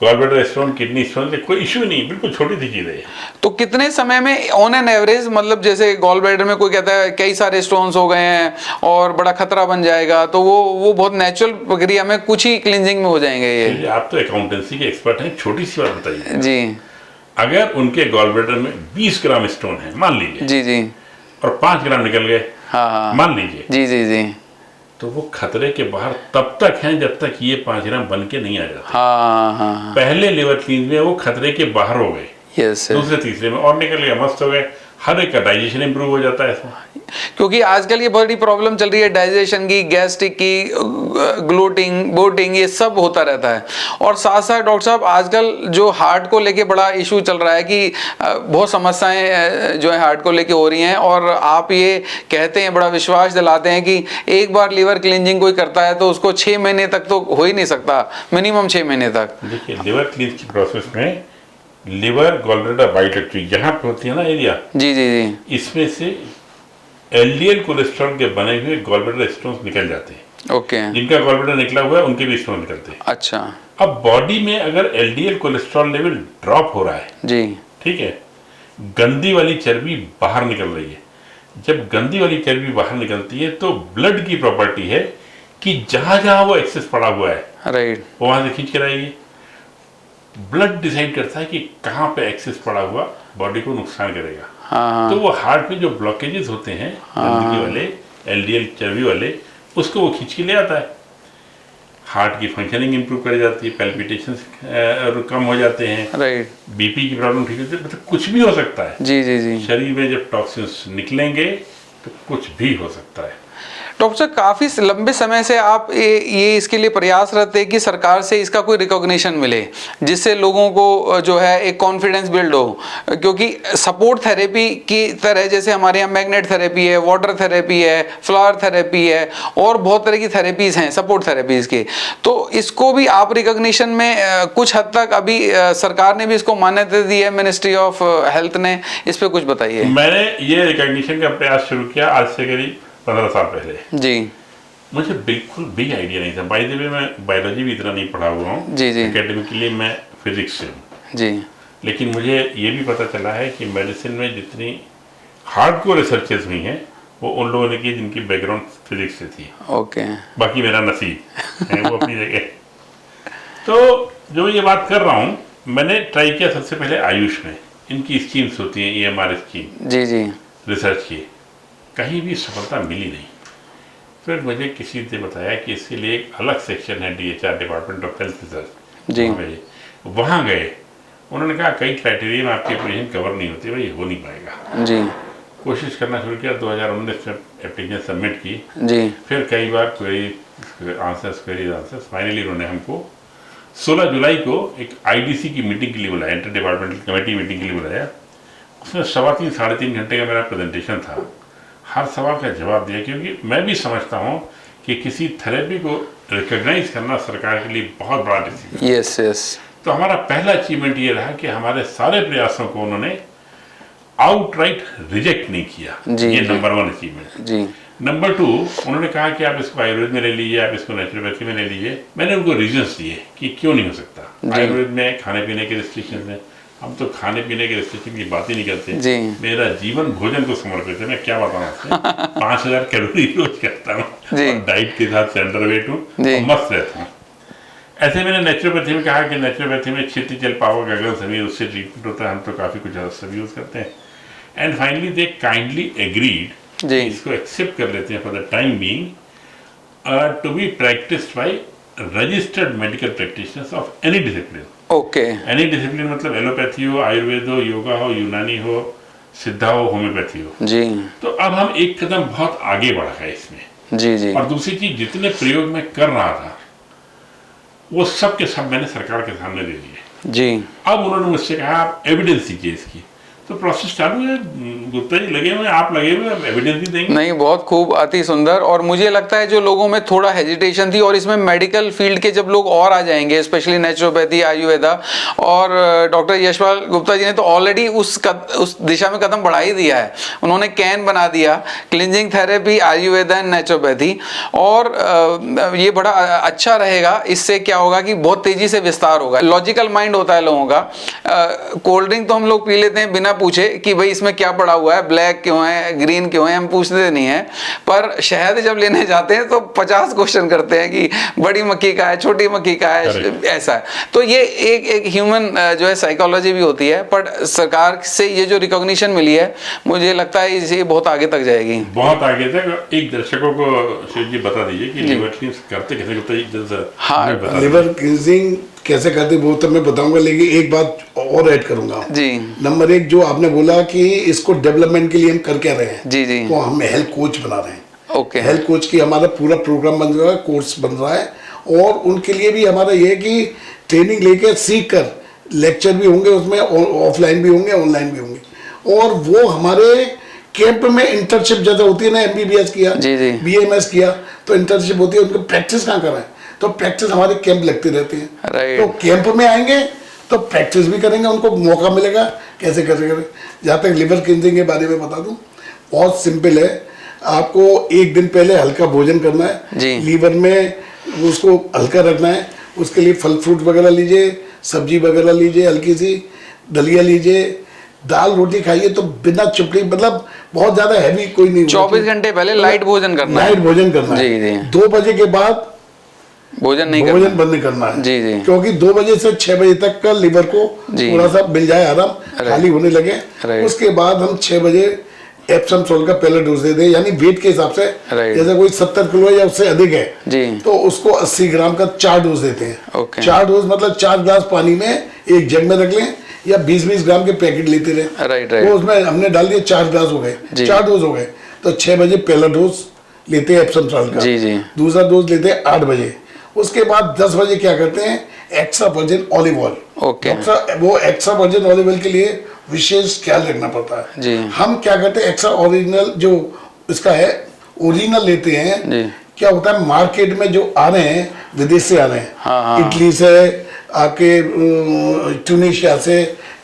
Gall bladder stone, kidney stone से कोई इश्यू नहीं, बिल्कुल छोटी सी चीज है। तो कितने समय में ऑन एन एवरेज, मतलब जैसे गॉल ब्लैडर में कोई कहता है कई सारे स्टोन्स हो गए हैं और बड़ा खतरा बन जाएगा, तो वो बहुत नेचुरल प्रक्रिया में कुछ ही क्लींजिंग में हो जाएंगे ये? आप तो अकाउंटेंसी के एक्सपर्ट हैं, छोटी सी बात बताइए। जी, अगर उनके गॉल ब्लैडर में 20 ग्राम स्टोन है मान लीजिए, जी, जी। और 5 ग्राम निकल गए हाँ, हाँ। मान लीजिए, जी, जी, जी। तो वो खतरे के बाहर तब तक हैं जब तक ये 5 ग्राम बन के नहीं आ जाते। हाँ, हाँ। पहले लिवर क्लींज में वो खतरे के बाहर हो गए, यस। दूसरे तीसरे में और निकल गए, मस्त हो गए, हर एक का डाइजेशन इंप्रूव हो जाता है इसमें। क्योंकि आजकल ये बड़ी प्रॉब्लम चल रही है डाइजेशन की, गैस्ट्रिक की, ग्लोटिंग, बोटिंग, ये सब होता रहता है। और साथ साथ डॉक्टर साहब आजकल जो हार्ट को लेके बड़ा इशू चल रहा है कि बहुत समस्याएं जो है हार्ट को लेके हो रही हैं, और आप ये कहते हैं, बड़ा विश्वास दिलाते हैं कि एक बार लीवर क्लींजिंग कोई करता है तो उसको 6 महीने तक तो हो ही नहीं सकता, मिनिमम 6 महीने तक। देखिए, लिवर क्लींज की प्रोसेस में लिवर गॉल ब्लैडर बाइलेटरी यहाँ पे होती है ना एरिया, जी, जी, जी। इसमें से एलडीएल कोलेस्ट्रॉल के बने हुए गॉल ब्लैडर स्टोन्स निकल जाते हैं। ओके। जिनका गॉल ब्लैडर निकला हुआ है उनके भी स्टोन निकलते हैं। अच्छा। अब बॉडी में अगर एलडीएल कोलेस्ट्रॉल लेवल ड्रॉप हो रहा है, जी। ठीक है, गंदी वाली चर्बी बाहर निकल रही है, जब गंदी वाली चर्बी बाहर निकलती है तो ब्लड की प्रॉपर्टी है कि जहां जहां वो एक्सेस पड़ा हुआ है राइट। वो वहां से खींच कर आएगी। ब्लड डिसाइड करता है कि कहाँ पे एक्सेस पड़ा हुआ बॉडी को नुकसान करेगा। हाँ, तो वो हार्ट में जो ब्लॉकेजेस होते हैं गंदगी वाले, एलडीएल चर्बी वाले, उसको वो खींच के ले आता है। हार्ट की फंक्शनिंग इंप्रूव कर जाती है, पैल्पिटेशंस कम हो जाते हैं, राइट। बीपी की प्रॉब्लम ठीक होती है, मतलब कुछ भी हो सकता है। जी, जी, जी। शरीर में जब टॉक्सिन्स निकलेंगे तो कुछ भी हो सकता है। डॉक्टर साहब काफ़ी लंबे समय से आप ये इसके लिए प्रयासरत है कि सरकार से इसका कोई रिकॉग्निशन मिले, जिससे लोगों को जो है एक कॉन्फिडेंस बिल्ड हो, क्योंकि सपोर्ट थेरेपी की तरह जैसे हमारे यहाँ मैग्नेट थेरेपी है, वाटर थेरेपी है, फ्लावर थेरेपी है, और बहुत तरह की थेरेपीज़ हैं सपोर्ट थेरेपीज़ के, तो इसको भी आप रिकॉग्निशन में कुछ हद तक अभी सरकार ने भी इसको मान्यता दी है, मिनिस्ट्री ऑफ हेल्थ ने, इस पर कुछ बताइए। मैंने ये रिकॉग्निशन का प्रयास शुरू किया आज से करीब 15 साल पहले। जी। मुझे बिल्कुल भी आइडिया नहीं था, बाय द वे मैं बायोलॉजी भी इतना नहीं पढ़ा हुआ हूँ, जी, जी। एकेडमिकली मैं फिजिक्स से हूँ, जी। लेकिन मुझे ये भी पता चला है कि मेडिसिन में जितनी हार्डकोर रिसर्चेस हुई हैं वो उन लोगों ने की जिनकी बैकग्राउंड फिजिक्स से थी। ओके। बाकी मेरा नसीब है वो अपनी जगह। तो जो ये बात कर रहा हूँ, मैंने ट्राई किया सबसे पहले आयुष में। इनकी स्कीम्स होती हैं EMR स्कीम, जी जी। रिसर्च की, कहीं भी सफलता मिली नहीं। फिर मुझे किसी ने बताया कि इसके लिए एक अलग सेक्शन है DHR, department of health research जी। वहाँ गए, उन्होंने कहा कई क्राइटेरिया में आपकी एप्लीकेशन कवर नहीं होती, भाई हो नहीं पाएगा। जी कोशिश करना शुरू किया, 2019 में एप्लीकेशन सबमिट की। जी। फिर कई बार क्वेरी आंसर्स, फाइनली उन्होंने हमको 16 जुलाई को एक IDC की मीटिंग के लिए बुलाया, इंटर डिपार्टमेंटल कमेटी मीटिंग के लिए बुलाया। उसमें 3.25 साढ़े 3 घंटे का मेरा प्रेजेंटेशन था। हर सवाल का जवाब दिया, क्योंकि मैं भी समझता हूँ कि किसी थेरेपी को रिकॉग्नाइज करना सरकार के लिए बहुत बड़ा डिसीजन है। Yes yes. तो हमारा पहला अचीवमेंट ये रहा कि हमारे सारे प्रयासों को उन्होंने आउटराइट रिजेक्ट नहीं किया। जी, ये जी। Number 1 achievement. जी नंबर 2, उन्होंने कहा कि आप इसको आयुर्वेद में ले लीजिए, आप इसको नेचुरोपैथी में ले लीजिए। मैंने उनको रीजंस दिए कि क्यों नहीं हो सकता। आयुर्वेद में खाने पीने के रिस्ट्रिक्शन है, हम तो खाने पीने के रिस्ट्रिक्शन की बात ही नहीं करते। जी। मेरा जीवन भोजन को समर्पित है। मैं क्या बताऊँ आपसे 5000 कैलोरी रोज करता हूँ, डाइट के साथ से अंडरवेट हूँ और मस्त रहता हूँ। ऐसे मैंने नेचुरोपैथी में कहा कि नेचुरोपैथी में क्षिति, जल, पावक, गगन, समीर, उससे ट्रीटमेंट होता है। हम तो काफ़ी कुछ सब यूज़ करते हैं। And finally they kindly agreed, इसको एक्सेप्ट कर लेते हैं for the time being to be practised by registered medical practitioners of any discipline. Okay. Any discipline मतलब एलोपैथी हो, आयुर्वेद हो, योगा हो, यूनानी हो, सिद्धा हो, होम्योपैथी हो। जी। तो अब हम एक कदम बहुत आगे बढ़ा है इसमें। जी जी। और दूसरी चीज, जितने प्रयोग मैं कर रहा था वो सब के सब मैंने सरकार के सामने दे दिए। जी। अब उन्होंने मुझसे कहा आप एविडेंस दीजिए इसकी। तो प्रोसेस चालू है, गुप्ता जी लगे हुए, आप लगे हुए, एविडेंस भी देंगे। नहीं, बहुत खूब, अति सुंदर। और मुझे लगता है जो लोगों में थोड़ा हेजिटेशन थी, और इसमें मेडिकल फील्ड के जब लोग और आ जाएंगे, स्पेशली नेचुरोपैथी, आयुर्वेदा, और डॉक्टर यशपाल गुप्ता जी ने तो ऑलरेडी उस दिशा में कदम बढ़ा ही दिया है। उन्होंने कैन बना दिया, cleansing therapy, Ayurveda and naturopathy. और ये बड़ा अच्छा रहेगा। इससे क्या होगा कि बहुत तेजी से विस्तार होगा। लॉजिकल माइंड होता है लोगों का। कोल्ड ड्रिंक तो हम लोग पी लेते हैं बिना पूछे कि भाई इसमें क्या पड़ा हुआ है, ब्लैक क्यों है, ग्रीन क्यों है, हम पूछते नहीं है। पर शहद जब लेने जाते हैं तो 50 क्वेश्चन करते हैं कि बड़ी मक्खी का है, छोटी मक्खी का है, ऐसा है। तो ये एक ह्यूमन जो है साइकोलॉजी भी होती है। पर सरकार से ये जो रिकॉग्निशन मिली है, मुझे लगता है इसे बहुत आगे तक जाएगी, बहुत आगे तक। एक दर्शकों को शिव जी बता दीजिए कि लिवर क्लींस करते कैसे, गुप्ता जी? हाँ, लिवर क्लींजिंग कैसे करते वो तो मैं बताऊंगा, लेकिन एक बात और ऐड करूंगा जी। नंबर 1, जो आपने बोला कि इसको डेवलपमेंट के लिए हम कर क्या रहे हैं। जी जी। तो हम हेल्थ कोच बना रहे हैं। ओके। हेल्थ कोच की हमारा पूरा प्रोग्राम बन रहा है, कोर्स बन रहा है। और उनके लिए भी हमारा ये है कि ट्रेनिंग लेकर सीख कर लेक्चर भी होंगे उसमें, ऑफलाइन भी होंगे, ऑनलाइन भी होंगे। और वो हमारे कैंप में इंटर्नशिप जैसे होती है ना, MBBS किया, BMS किया, तो इंटर्नशिप होती है, उनको प्रैक्टिस कहाँ कराएं। तो प्रैक्टिस हमारे कैंप लगते रहते हैं। तो कैंप में आएंगे तो प्रैक्टिस भी करेंगे, उनको मौका मिलेगा कैसे करेंगे। जहाँ तक लिवर क्लींजिंग के बारे में बता दूं, बहुत सिंपल है। आपको एक दिन पहले हल्का भोजन करना है, लीवर में उसको हल्का रखना है। उसके लिए फल फ्रूट वगैरह लीजिए, सब्जी वगैरह लीजिए, हल्की सी दलिया लीजिए, दाल रोटी खाइए। तो बिना चुपड़ी, मतलब बहुत ज्यादा हैवी कोई नहीं। 24 घंटे पहले लाइट भोजन करना है। लाइट भोजन करना है। 2 बजे के बाद भोजन बंद नहीं करना है। जी जी। क्योंकि 2 बजे से 6 बजे तक का लिवर को थोड़ा सा मिल जाए आराम, खाली होने लगे। उसके बाद हम 6 बजे एप्सम सॉल्ट का पहला डोज दे दें, यानी वेट के हिसाब से। जैसे कोई 70 किलो या उससे अधिक है जी, तो उसको 80 ग्राम का 4 डोज देते हैं। 4 डोज मतलब 4 ग्लास पानी में एक जग में रख लें, या 20-20 ग्राम के पैकेट लेते रहे। तो उसमें हमने डाल दिया 4 ग्लास हो गए, 4 डोज हो गए। तो 6 बजे पहला डोज लेते हैं एप्सम सॉल्ट का, दूसरा डोज लेते हैं 8 बजे। उसके बाद 10 बजे क्या करते हैं, एक्स्ट्रा वर्जिन ऑलिव ऑयल। वो एक्स्ट्रा वर्जिन ऑलिव ऑयल के लिए विशेष ख्याल रखना पड़ता है। हम क्या करते हैं, एक्स्ट्रा ओरिजिनल जो इसका है ओरिजिनल लेते हैं। क्या होता है, मार्केट में जो आ रहे हैं विदेश से आ रहे हैं, हाँ। इटली से, आपके ट्यूनीशिया से,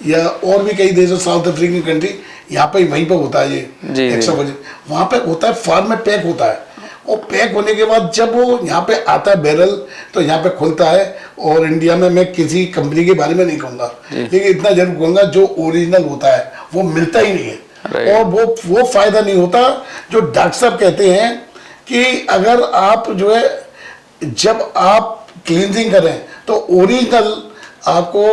या और भी कई देशों, साउथ अफ्रीकन कंट्री, यहाँ पे वहीं पे होता है ये एक्स्ट्रा वर्जिन। वहाँ पे होता है, फार्म में पैक होता है। और पैक होने के बाद जब वो यहाँ पे आता है बैरल, तो यहाँ पे खुलता है। और इंडिया में मैं किसी कंपनी के बारे में नहीं कहूँगा, लेकिन इतना जरूर कहूँगा, जो ओरिजिनल होता है वो मिलता ही नहीं है। और वो फायदा नहीं होता जो डॉक्टर साहब कहते हैं कि अगर आप जो है जब आप क्लींजिंग करें तो ओरिजिनल आपको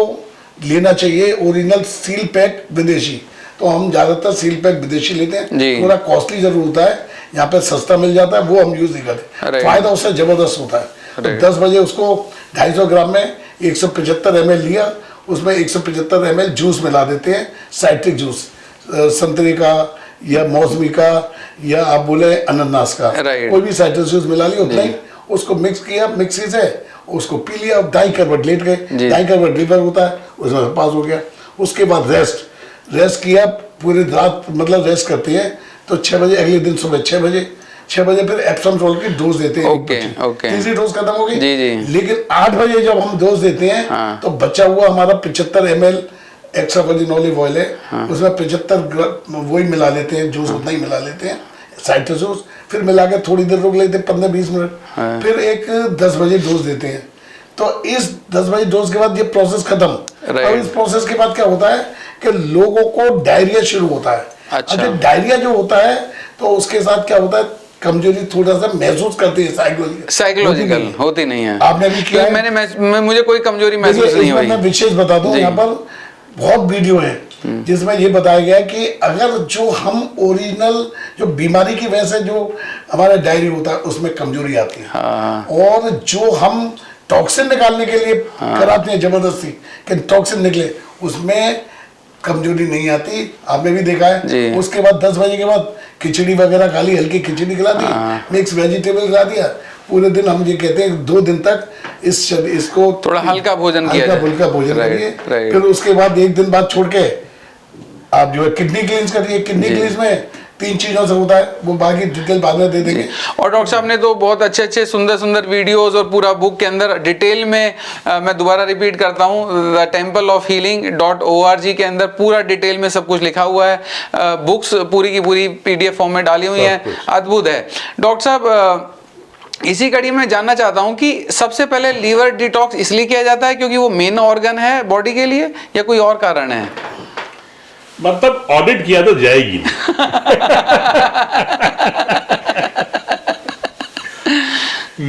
लेना चाहिए, ओरिजिनल सील पैक विदेशी। तो हम ज्यादातर सील पैक विदेशी लेते हैं, थोड़ा कॉस्टली जरूर होता है, यहाँ पे सस्ता मिल जाता है, वो हम यूज नहीं करते। फायदा उससे जबरदस्त होता है। तो 10 बजे उसको 250 ग्राम में 175 ml लिया, उसमें 175 ml जूस मिला देते हैं, साइट्रिक जूस, संतरे का या मौसमी का या आप बोले अनानास का, कोई भी साइट्रिक जूस मिला लिया उतना ही, उसको मिक्स किया मिक्सी से, उसको पी लिया, 2.5 करवट लेट गए, 2.5 करवट लीवर होता है उसमें पास हो गया। उसके बाद रेस्ट किया पूरी रात, मतलब रेस्ट करते हैं तो 6 बजे अगले दिन सुबह 6 बजे फिर एप्सम सॉल्ट की डोज देते हैं। तीसरी डोज खत्म हो गई। लेकिन 8 बजे जब हम डोज देते हैं तो बचा हुआ हमारा 75 ml extra virgin olive oil है, उसमें 75 ग्राम वही मिला लेते हैं, जूस उतना ही मिला लेते हैं, साइट्रिक जूस, फिर मिला के थोड़ी देर रोक लेते हैं 15-20 मिनट, फिर एक 10 बजे डोज देते हैं। तो इस 10 बजे डोज के बाद ये प्रोसेस खत्म। अब इस प्रोसेस के बाद क्या होता है कि लोगों को डायरिया शुरू होता है। अच्छा, डायरिया जो होता है तो उसके साथ क्या होता है, कमजोरी थोड़ा सा महसूस करते हैं, साइकोलॉजिकल होती नहीं है। आपने भी किया है? मुझे कोई कमजोरी महसूस नहीं हुई। मैं विशेष बता दूं, यहाँ पर बहुत वीडियो है जिसमें ये बताया गया है कि अगर जो हम ओरिजिनल जो बीमारी की वजह से जो हमारा डायरिया होता है उसमें कमजोरी आती है, और जो हम टॉक्सिन निकालने के लिए कराते हैं जबरदस्ती कि टॉक्सिन निकले, उसमें कमजोरी नहीं आती। आपने भी देखा है। उसके बाद 10 बजे के बाद खिचड़ी वगैरह खा ली, हल्की खिचड़ी खिला दी, मिक्स वेजिटेबल खिला दिया, पूरे दिन हम ये कहते हैं 2 दिन तक इसको थोड़ा हल्का भोजन करिए। फिर उसके बाद 1 दिन बाद छोड़ के आप जो है किडनी क्लींस करिए। किडनी क्लींस में 3 चीजों से होता है, वो बाकी डिटेल बाद में दे देंगे। और डॉक्टर साहब ने तो बहुत अच्छे सुंदर वीडियोस और पूरा बुक के अंदर डिटेल में मैं दोबारा रिपीट करता हूँ, द टेम्पल ऑफ healing.org के अंदर पूरा डिटेल में सब कुछ लिखा हुआ है। बुक्स पूरी की पूरी PDF फॉर्म में डाली हुई हैं, अद्भुत है। डॉक्टर साहब, इसी कड़ी में जानना चाहता हूं कि सबसे पहले लीवर डिटॉक्स इसलिए किया जाता है क्योंकि वो मेन ऑर्गन है बॉडी के लिए, या कोई और कारण है? मतलब ऑडिट किया तो जाएगी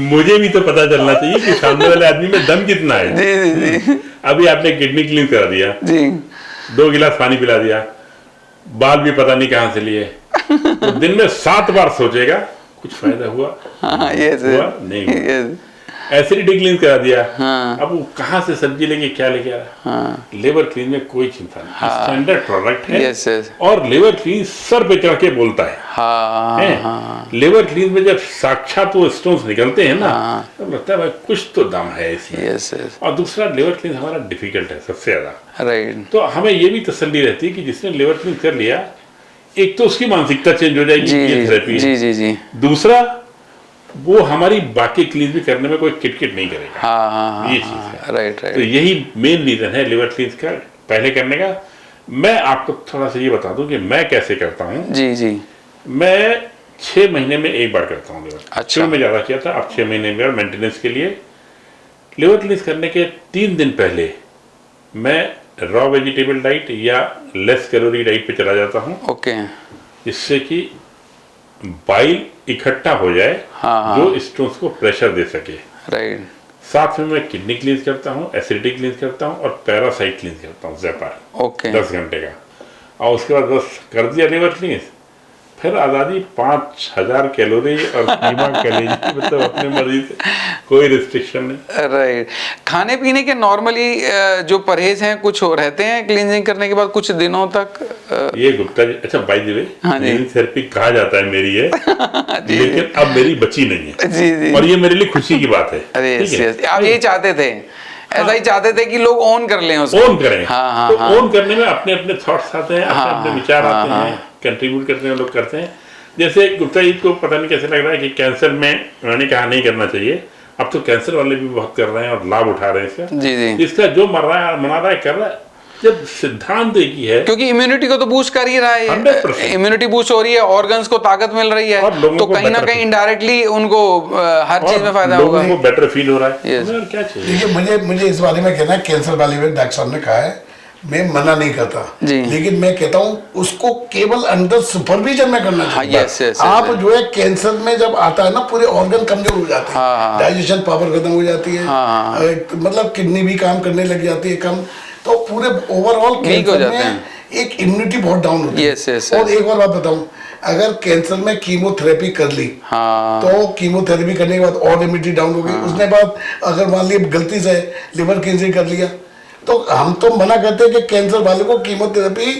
मुझे भी तो पता चलना चाहिए कि सामने वाले आदमी में दम कितना है। जी। अभी आपने किडनी क्लीन करा दिया जी, 2 गिलास पानी पिला दिया, बाल भी पता नहीं कहां से लिए, तो दिन में 7 बार सोचेगा कुछ फायदा हुआ? हुआ नहीं हुआ। एसिडिटी क्लीन करा दिया, अब वो कहां से सब्जी लेके क्या लेके आ रहा? लेवर क्लीन में कोई चिंता नहीं, स्टैंडर्ड प्रोडक्ट है। और लेवर क्लीन सर पे चढ़ के बोलता है। लेवर क्लीन में जब साक्षात वो स्टोन्स निकलते हैं ना, तब लगता है भाई कुछ तो दम है इसमें। और दूसरा, लेवर क्लीन हमारा डिफिकल्ट है सबसे ज्यादा। तो हमें ये भी तसल्ली रहती है कि जिसने लेवर क्लीन कर लिया, एक तो उसकी मानसिकता चेंज हो जाएगी, ये थेरेपी है। दूसरा, वो हमारी बाकी क्लींस भी करने में कोई किटकिट नहीं करेगा। ये चीज है। राइट। तो यही मेन रीजन है लिवर क्लींस का पहले करने का। मैं आपको थोड़ा सा ये बता दूं कि मैं कैसे करता हूँ। जी। मैं 6 महीने में एक बार करता हूँ लिवर। अच्छा। में ज्यादा किया था, अब 6 महीने में मेंटेनेंस के लिए। लिवर क्लींस करने के 3 दिन पहले मैं रॉ वेजिटेबल डाइट या लेस कैलोरी डाइट पे चला जाता हूँ। ओके। जिससे कि बाइल इकट्ठा हो जाए, जो स्टोन्स को प्रेशर दे सके। राइट। साथ में मैं किडनी क्लींस करता हूँ, एसिडिटी क्लींस करता हूँ और पैरासाइट क्लींस करता हूँ, ज़ैपार। ओके। 10 घंटे का। और उसके बाद बस कर दिया लिवर क्लींस, फिर आज़ादी 5000 कैलोरी और कीमा कैलोरी, मतलब अपने मर्जी से, कोई रिस्ट्रिक्शन नहीं। राइट। खाने पीने के नॉर्मली जो परहेज हैं कुछ हो रहते हैं क्लींजिंग करने के बाद कुछ दिनों तक? ये गुप्ता जी, अच्छा by the way, cleansing therapy कहा जाता है मेरी है लेकिन अब मेरी बची नहीं है। जी। और ये मेरे लिए खुशी की बात है। आप यही चाहते थे, ऐसा ही चाहते थे कि लोग ऑन कर लें उसको। ऑन करें। तो ऑन करने में अपने अपने थॉट्स आते हैं, अपने विचार आते हैं, कंट्रीब्यूट करते हैं, लोग करते हैं। जैसे गुप्ता जी को पता नहीं कैसे लग रहा है कि कैंसर में उन्होंने कहा नहीं करना चाहिए, अब तो कैंसर वाले भी बहुत कर रहे हैं और लाभ उठा रहे हैं इसका। जी। इसका जो मना रहा है कर रहा है, जब सिद्धांत एक ही है, क्योंकि इम्यूनिटी को तो बूस्ट कर ही रहा है, 100%। इम्यूनिटी बूस्ट हो रही है, ऑर्गन्स को ताकत मिल रही है, तो कहीं ना कहीं इनडायरेक्टली उनको हर चीज में फायदा होगा, लोगों को बेटर फील हो रहा है। और क्या चाहिए? देखिए, मुझे इस बारे में कहना है, कैंसर वाले में डॉक्टर साहब ने कहा है मैं मना नहीं करता, जी। लेकिन मैं कहता हूँ उसको केवल अंडर सुपरविजन में करना चाहिए। yes, आप yes. जो है कैंसर में जब आता है ना, पूरे ऑर्गन कमजोर हो जाते हैं, डाइजेशन पावर खत्म हो जाती है, मतलब किडनी भी काम करने लग जाती है कम, तो पूरे ओवरऑल कैंसर में एक इम्यूनिटी बहुत डाउन होती है। और एक और बात बताऊं, अगर कैंसर में कीमोथेरेपी कर ली, तो कीमोथेरेपी करने के बाद और इम्यूनिटी डाउन हो गई, उसके बाद अगर मान लिया गलती से लिवर कैंसर कर लिया, तो हम तो मना करते हैं कि कैंसर वाले को कीमोथेरेपी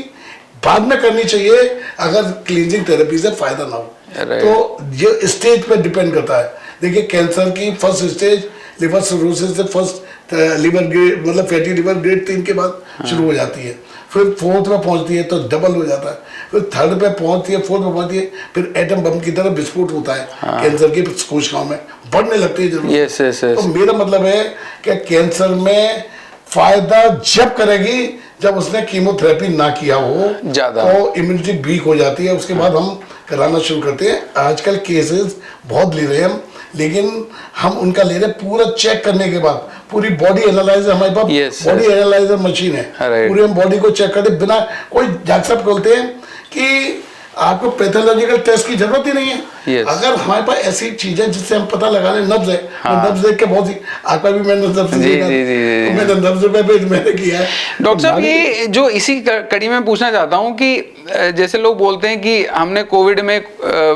बाद में करनी चाहिए अगर क्लींजिंग थेरेपी से फायदा ना हो। तो ये स्टेज पे डिपेंड करता है। देखिए कैंसर की फर्स्ट स्टेज लिवर सिरोसिस से फर्स्ट लिवर ग्रेड, मतलब फैटी लिवर ग्रेड 3 के बाद शुरू हो जाती है, फिर फोर्थ में पहुंचती है तो डबल हो जाता है, फिर थर्ड पे पहुंचती है, फोर्थ में पहुंचती है, फिर एटम बम की तरह विस्फोट होता है कैंसर की कोशिकाओं में, बढ़ने लगती है जरूर। तो मेरा मतलब है कि कैंसर में फायदा जब करेगी जब उसने कीमोथेरेपी ना किया हो, तो इम्यूनिटी वीक हो जाती है, उसके बाद हम कराना शुरू करते हैं। आजकल केसेस बहुत ले रहे हैं हम, लेकिन हम उनका ले रहे हैं पूरा चेक करने के बाद, पूरी बॉडी एनालाइजर, हमारे पास बॉडी एनालाइजर मशीन है, पूरी हम बॉडी को चेक करते बिना कोई डॉक्टर साहब बोलते हैं कि आपको पैथोलॉजिकल टेस्ट की जरूरत ही नहीं है। अगर हमारे पास ऐसी चीजें जिससे हम पता लगा लें, नब्ज है, नब्ज देख के बहुत सी आपका भी मैंने नब्ज देखा, तो मैंने नब्ज पे मैंने किया है। डॉक्टर साहब ये जो इसी कड़ी में पूछना चाहता हूँ कि जैसे लोग बोलते हैं कि हमने कोविड में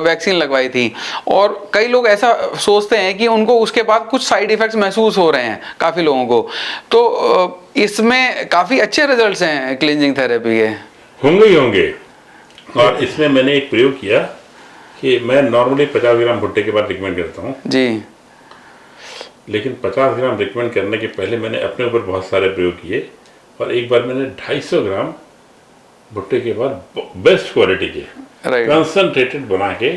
वैक्सीन लगवाई थी, और कई लोग ऐसा सोचते हैं कि उनको उसके बाद कुछ साइड इफेक्ट्स महसूस हो रहे हैं काफी लोगों को, तो इसमें काफी अच्छे रिजल्ट्स हैं क्लींजिंग थेरेपी के। होंगे ही होंगे। और इसमें मैंने एक प्रयोग किया कि मैं नॉर्मली 50 ग्राम भुट्टे के बाद रिकमेंड करता हूँ जी, लेकिन 50 ग्राम रिकमेंड करने के पहले मैंने अपने ऊपर बहुत सारे प्रयोग किए, और एक बार मैंने 250 ग्राम भुट्टे के बाद बेस्ट क्वालिटी के कंसंट्रेटेड बना के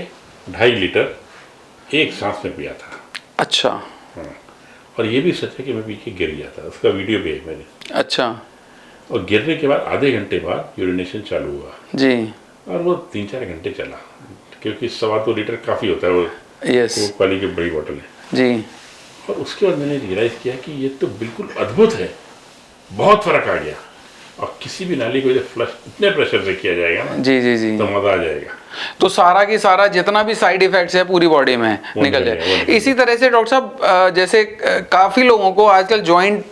2.5 लीटर एक सांस में पिया था। अच्छा। हाँ। और ये भी सच है कि मैं पी के गिर गया था, उसका वीडियो भी है मैंने। अच्छा। और गिरने के बाद आधे घंटे बाद यूरिनेशन चालू हुआ जी, और वो 3-4 घंटे चला, क्योंकि 2.25 लीटर काफ़ी होता है, वो कोक वाली की बड़ी बोतल है जी। और उसके बाद मैंने रियलाइज़ किया कि ये तो बिल्कुल अद्भुत है, बहुत फर्क आ गया। और किसी भी नाली को फ्लश इतने प्रेशर से किया जाएगा ना, जी जी जी, तो मजा आ जाएगा, तो सारा की सारा जितना भी साइड इफेक्ट्स है पूरी बॉडी में निकल जाए। इसी तरह से डॉक्टर साहब, जैसे काफी लोगों को आजकल जॉइंट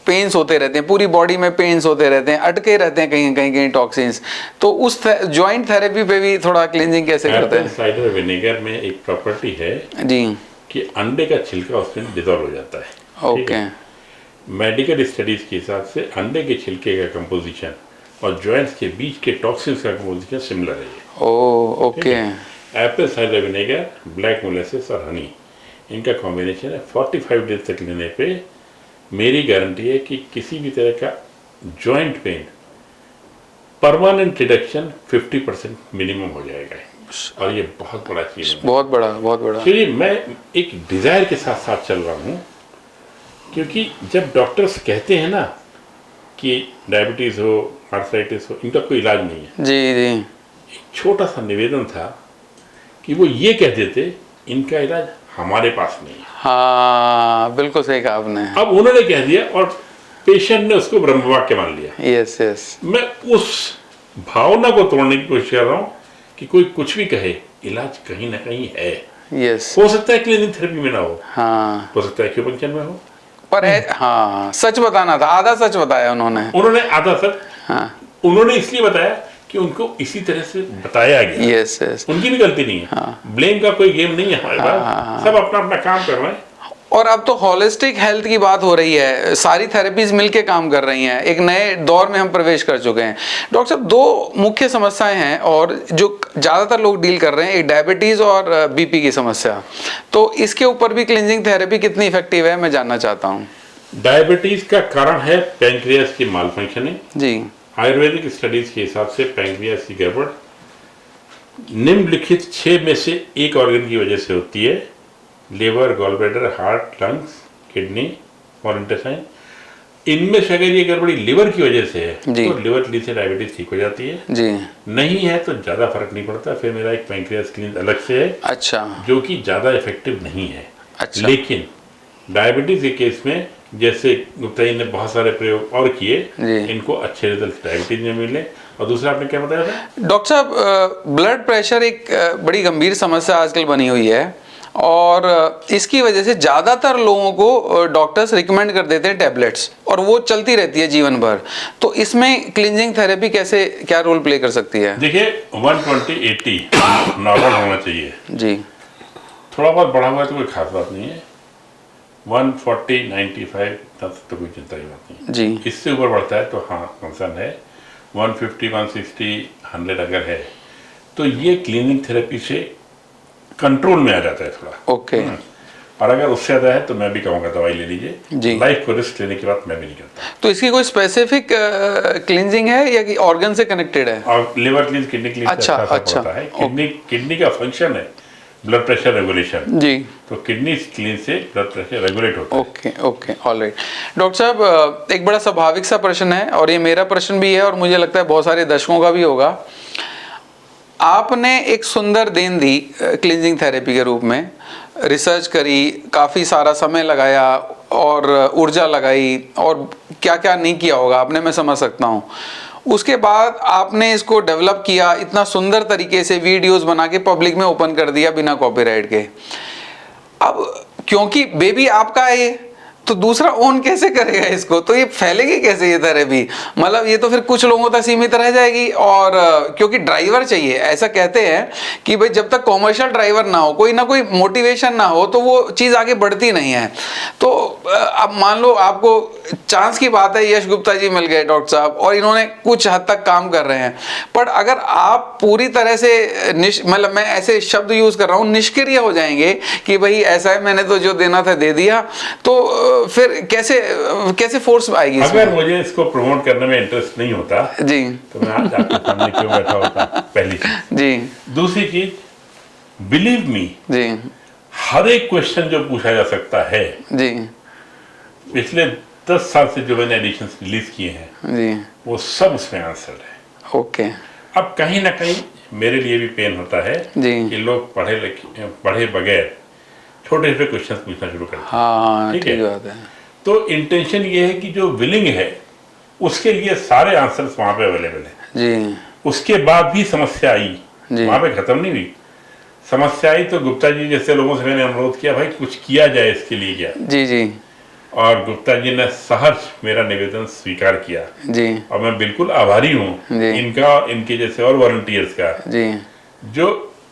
पेन्स होते रहते हैं, पूरी बॉडी में पेन्स होते रहते हैं, अटके रहते हैं कहीं कहीं टॉक्सिन्स, तो उस जॉइंट थेरेपी पे भी थोड़ा क्लींजिंग कैसे करते हैं? साइडर विनेगर में एक प्रॉपर्टी है जी कि अंडे का छिलका उसमें डिजोल्व हो जाता है। ओके। मेडिकल स्टडीज के हिसाब से अंडे के छिलके का कंपोजिशन और जॉइंट्स के बीच के टॉक्सिन्स का कंपोजिशन सिमिलर है। Okay. Apple cider vinegar, black molasses और हनी, इनका कॉम्बिनेशन है। 45 डेज तक लेने पे मेरी गारंटी है कि किसी भी तरह का joint pain permanent reduction 50% minimum हो जाएगा, और ये बहुत बड़ा चीज है, बहुत बड़ा। चलिए मैं एक डिजायर के साथ साथ चल रहा हूँ, क्योंकि जब डॉक्टर्स कहते हैं ना कि डायबिटीज हो, आर्थराइटिस हो, इनका कोई इलाज नहीं है, जी जी, एक छोटा सा निवेदन था कि वो ये कह देते इनका इलाज हमारे पास नहीं है। हाँ बिल्कुल सही कहा आपने। अब उन्होंने कह दिया और पेशेंट ने उसको ब्रह्म वाक्य मान लिया। Yes yes. मैं उस भावना को तोड़ने की कोशिश कर रहा हूँ कि कोई कुछ भी कहे, इलाज कहीं ना कहीं है। यस। हो सकता है क्लिनिक थेरेपी में ना हो, हाँ हो सकता है एक्यूपंक्चर में हो, पर है, हाँ सच बताना था, आधा सच बताया उन्होंने आधा सच। हाँ उन्होंने इसलिए बताया कि उनको इसी तरह से बताया गया। Yes yes. उनकी भी गलती नहीं है। हाँ। ब्लेम का कोई गेम नहीं है हमारे पास, सब अपना अपना काम कर रहे हैं। और अब तो होलिस्टिक हेल्थ की बात हो रही है, सारी थेरेपीज मिलके काम कर रही हैं, एक नए दौर में हम प्रवेश कर चुके हैं। डॉक्टर साहब, दो मुख्य समस्याएं हैं और जो ज़्यादातर लोग डील कर रहे हैं, एक डायबिटीज़ और बीपी की समस्या, तो इसके ऊपर भी क्लींजिंग थेरेपी कितनी इफेक्टिव है मैं जानना चाहता हूँ। डायबिटीज का कारण है पैंक्रियास की माल फंक्शनिंग जी। आयुर्वेदिक स्टडीज के हिसाब से पैंक्रियास की गड़बड़ निम्नलिखित 6 में से एक ऑर्गन की वजह से होती है: liver, gallbladder, heart, lungs, kidney और इंटेस्टाइन। इनमें से अगर ये गड़बड़ी लिवर की वजह से है तो लिवर क्लीन से डायबिटीज ठीक हो जाती है जी। नहीं है तो ज़्यादा फर्क नहीं पड़ता, फिर मेरा एक पैंक्रियास क्लीन अलग से है। अच्छा। जो कि ज़्यादा इफेक्टिव नहीं है। अच्छा। लेकिन डायबिटीज के केस में जैसे गुप्ता जी ने बहुत सारे प्रयोग और किए, जी। इनको अच्छे रिजल्ट डायबिटीज में मिले। और दूसरा आपने क्या बताया था? डॉक्टर साहब, ब्लड प्रेशर एक बड़ी गंभीर समस्या आजकल बनी हुई है और इसकी वजह से ज़्यादातर लोगों को डॉक्टर्स रिकमेंड कर देते हैं टैबलेट्स, और वो चलती रहती है जीवन भर। तो इसमें क्लींजिंग थेरेपी कैसे, क्या रोल प्ले कर सकती है? देखिए 120/80 नॉर्मल होना चाहिए जी। थोड़ा बहुत बढ़ा हुआ है तो कोई खास बात नहीं है। 140/95 तब तो कोई चिंता की बात नहीं। जी। इससे ऊपर बढ़ता है तो हाँ कंसर्न है। 150, 160, 100 अगर है तो ये क्लीनिंग थेरेपी से कंट्रोल में आ जाता है थोड़ा। ओके। और अगर उससे ज्यादा है तो मैं भी कहूँगा दवाई ले लीजिए। जी। लाइफ को रिस्क लेने की बात मैं भी नहीं करता। तो इसकी कोई स्पेसिफिक क्लींजिंग है या कि ऑर्गन से कनेक्टेड है? और लिवर क्लीन, किडनी क्लीन अच्छा, अच्छा, पड़ता है। किडनी का फंक्शन है ब्लड प्रेशर रेगुलेशन। जी। तो किडनी क्लीन से ब्लड प्रेशर रेगुलेट होता है। Okay okay, alright. डॉक्टर साहब, एक बड़ा स्वाभाविक सा प्रश्न है और ये मेरा प्रश्न भी है और मुझे लगता है बहुत सारे दर्शकों का भी होगा। आपने एक सुंदर देन दी क्लींजिंग थेरेपी के रूप में, रिसर्च करी, काफ़ी सारा समय लगाया और ऊर्जा लगाई और क्या क्या नहीं किया होगा आपने, मैं समझ सकता हूँ। उसके बाद आपने इसको डेवलप किया, इतना सुंदर तरीके से वीडियोस बना के पब्लिक में ओपन कर दिया बिना कॉपीराइट के। अब क्योंकि बेबी आपका है ये, तो दूसरा ओन कैसे करेगा इसको? तो ये फैलेगी कैसे ये थेरेपी? मतलब ये तो फिर कुछ लोगों तक सीमित रह जाएगी। और क्योंकि ड्राइवर चाहिए, ऐसा कहते हैं कि भाई जब तक कॉमर्शियल ड्राइवर ना हो, कोई ना कोई मोटिवेशन ना हो, तो वो चीज़ आगे बढ़ती नहीं है। तो अब मान लो आपको चांस की बात है, यश गुप्ता जी मिल गए डॉक्टर साहब, और इन्होंने कुछ हद तक काम कर रहे हैं, पर अगर आप पूरी तरह से मतलब मैं ऐसे शब्द यूज कर रहा हूँ, निष्क्रिय हो जाएंगे कि भाई ऐसा है, मैंने तो जो देना था दे दिया, तो फिर कैसे फोर्स आएगी इसमें? अगर मुझे इसको प्रमोट करने में इंटरेस्ट नहीं होता जी, तो मैं आज आपके सामने क्यों बैठा होता? पहली चीज। जी। दूसरी चीज, बिलीव मी, जी। हर एक क्वेश्चन जो पूछा जा सकता है, जी। पिछले 10 साल से जो मैंने एडिशन रिलीज किए हैं, जी। वो सब उसमें आंसर है। ओके। अब कहीं ना कहीं मेरे लिए भी पेन होता है जी। कि लोग पढ़े बगैर छोटे छोटे क्वेश्चन पूछना शुरू करते हैं। हाँ, ठीक ठीक है। बात है। तो इंटेंशन ये है कि जो विलिंग है उसके लिए सारे आंसर्स वहां पे अवेलेबल है। जी। उसके बाद भी समस्या आई, जी। वहां पे खत्म नहीं हुई। समस्या आई तो गुप्ता जी जैसे लोगों से मैंने अनुरोध किया, भाई कुछ किया जाए इसके लिए क्या। जी। जी। और गुप्ता जी ने सहर्ष मेरा निवेदन स्वीकार किया। जी। और मैं बिल्कुल आभारी हूँ जी। इनका और इनके जैसे और वॉलंटियर्स का, जी। जो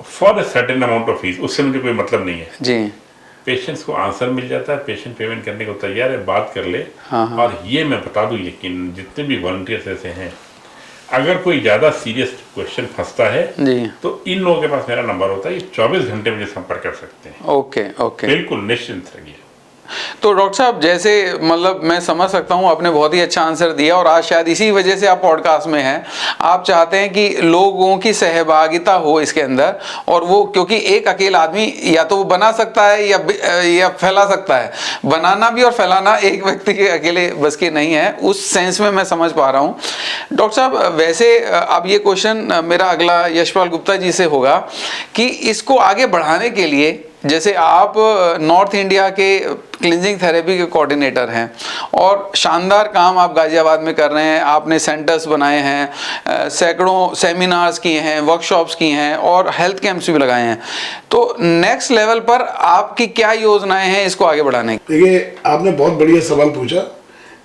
for a certain amount of fees, उससे मुझे कोई मतलब नहीं है। जी। पेशेंट्स को आंसर मिल जाता है, पेशेंट पेमेंट करने को तैयार है, बात कर ले। हाँ, हाँ। और ये मैं बता दूं, यकीन जितने भी वॉलंटियर्स ऐसे हैं, अगर कोई ज़्यादा सीरियस क्वेश्चन फंसता है जी। तो इन लोगों के पास मेरा नंबर होता है, ये 24 घंटे मुझे संपर्क कर सकते हैं। Okay okay. बिल्कुल निश्चिंत रहिए। तो डॉक्टर साहब, जैसे मतलब मैं समझ सकता हूँ, आपने बहुत ही अच्छा आंसर दिया और आज शायद इसी वजह से आप पॉडकास्ट में हैं। आप चाहते हैं कि लोगों की सहभागिता हो इसके अंदर, और वो क्योंकि एक अकेला आदमी या तो वो बना सकता है या फैला सकता है। बनाना भी और फैलाना एक व्यक्ति के अकेले बस की नहीं है, उस सेंस में मैं समझ पा रहा हूँ। डॉक्टर साहब, वैसे अब ये क्वेश्चन मेरा अगला यशपाल गुप्ता जी से होगा कि इसको आगे बढ़ाने के लिए, जैसे आप नॉर्थ इंडिया के क्लींजिंग थेरेपी के कोऑर्डिनेटर हैं और शानदार काम आप गाजियाबाद में कर रहे हैं, आपने सेंटर्स बनाए हैं, सैकड़ों सेमिनार्स किए हैं, वर्कशॉप्स किए हैं और हेल्थ कैंप्स भी लगाए हैं, तो नेक्स्ट लेवल पर आपकी क्या योजनाएं हैं इसको आगे बढ़ाने की? देखिए, आपने बहुत बढ़िया सवाल पूछा।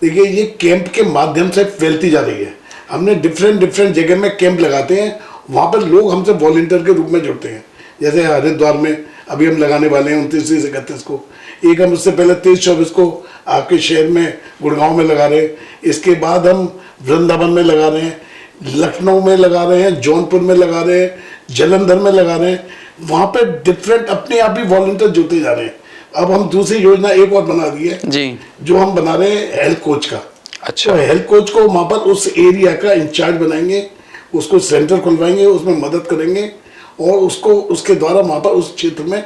देखिए, ये कैंप के माध्यम से फैलती जा रही है। हमने डिफरेंट जगह में कैंप लगाते हैं, वहाँ पर लोग हमसे वॉलंटियर के रूप में जुड़ते हैं। जैसे हरिद्वार में अभी हम लगाने वाले हैं 29 से 31 को, एक हम उससे पहले 23-24 को आपके शहर में गुड़गांव में लगा रहे हैं, इसके बाद हम वृंदावन में लगा रहे हैं, लखनऊ में लगा रहे हैं, जौनपुर में लगा रहे हैं, जलंधर में लगा रहे हैं। वहाँ पे डिफरेंट अपने आप ही वॉलंटियर जुड़ते जा रहे हैं। अब हम दूसरी योजना एक और बना दी है जी, जो हम बना रहे हैं हेल्थ कोच का। अच्छा। तो हेल्थ कोच को वहाँ पर उस एरिया का इंचार्ज बनाएंगे, उसको सेंटर खुलवाएंगे, उसमें मदद करेंगे और उसको उसके द्वारा वहाँ पर उस क्षेत्र में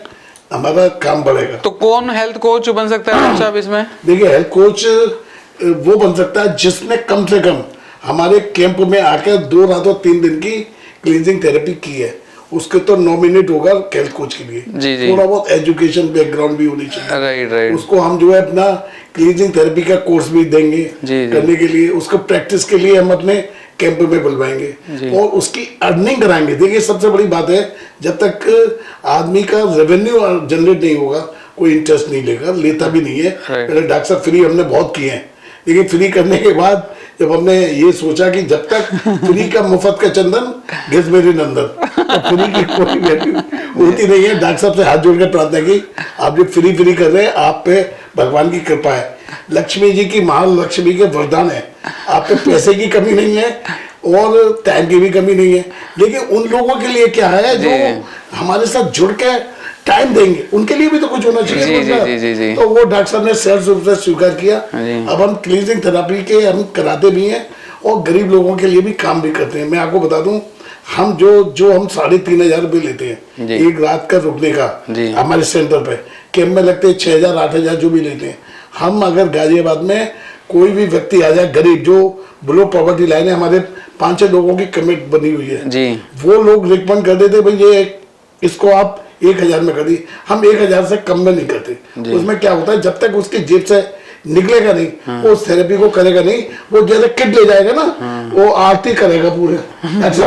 हमारा काम बढ़ेगा। तो कौन हेल्थ कोच बन सकता है डॉक्टर साहब इसमें? देखिए, हेल्थ कोच वो बन सकता है जिसने कम से कम हमारे कैंप में आकर 2 रात और 3 दिन की क्लींजिंग थेरेपी की है उसके तो नॉमिनेट होगा हेल्थ कोच के लिए। जी, जी। थोड़ा बहुत एजुकेशन बैकग्राउंड भी होनी चाहिए। Right right. उसको हम जो है अपना क्लीनिंग थेरेपी का कोर्स भी देंगे जी, जी। करने के लिए, उसको प्रैक्टिस के लिए हम अपने कैंप में बुलवाएंगे और उसकी अर्निंग कराएंगे। देखिए सबसे बड़ी बात है, जब तक आदमी का रेवेन्यू जनरेट नहीं होगा कोई इंटरेस्ट नहीं लेगा, लेता भी नहीं है। पहले डॉक्टर साहब फ्री हमने बहुत किए हैं, लेकिन फ्री करने के बाद जब हमने ये सोचा कि जब तक फ्री का मुफ्त का चंदन घिस मेरे नंदन, तो फ्री की कोई वैल्यू होती नहीं है। डॉक्टर साहब से हाथ जोड़ के प्रार्थना की, आप जो फ्री कर रहे हैं आप पे भगवान की कृपा है, लक्ष्मी जी की, महालक्ष्मी के वरदान है, आप पे पैसे की कमी नहीं है और टाइम की भी कमी नहीं है। लेकिन उन लोगों के लिए क्या है जो हमारे साथ जुड़ के टाइम देंगे, उनके लिए भी तो कुछ होना चाहिए। जी। तो वो डॉक्टर साहब ने सहर्ष रूप से स्वीकार किया। अब हम क्लीनिंग थेरेपी के हम कराते भी हैं और गरीब लोगों के लिए भी काम भी करते हैं। मैं आपको बता दूं, हम जो हम 3,500 रुपये लेते हैं एक रात का रुकने का हमारे सेंटर पे, कैंप में लगते हैं 6,000 8,000 जो भी लेते हैं। हम अगर गाजियाबाद में कोई भी व्यक्ति आ जाए गरीब, जो बिलो पॉवर्टी लाइन है, हमारे 5-6 लोगों की कमेटी बनी हुई है जी, वो लोग रिकमेंड कर देते भाई ये इसको आप 1,000 में कर दी, हम 1,000 से कम में नहीं करते। उसमें क्या होता है, जब तक उसकी जेब से निकलेगा नहीं वो उस थेरेपी को करेगा नहीं। वो जैसे किट ले जाएगा ना, वो आरती करेगा पूरे। अच्छा,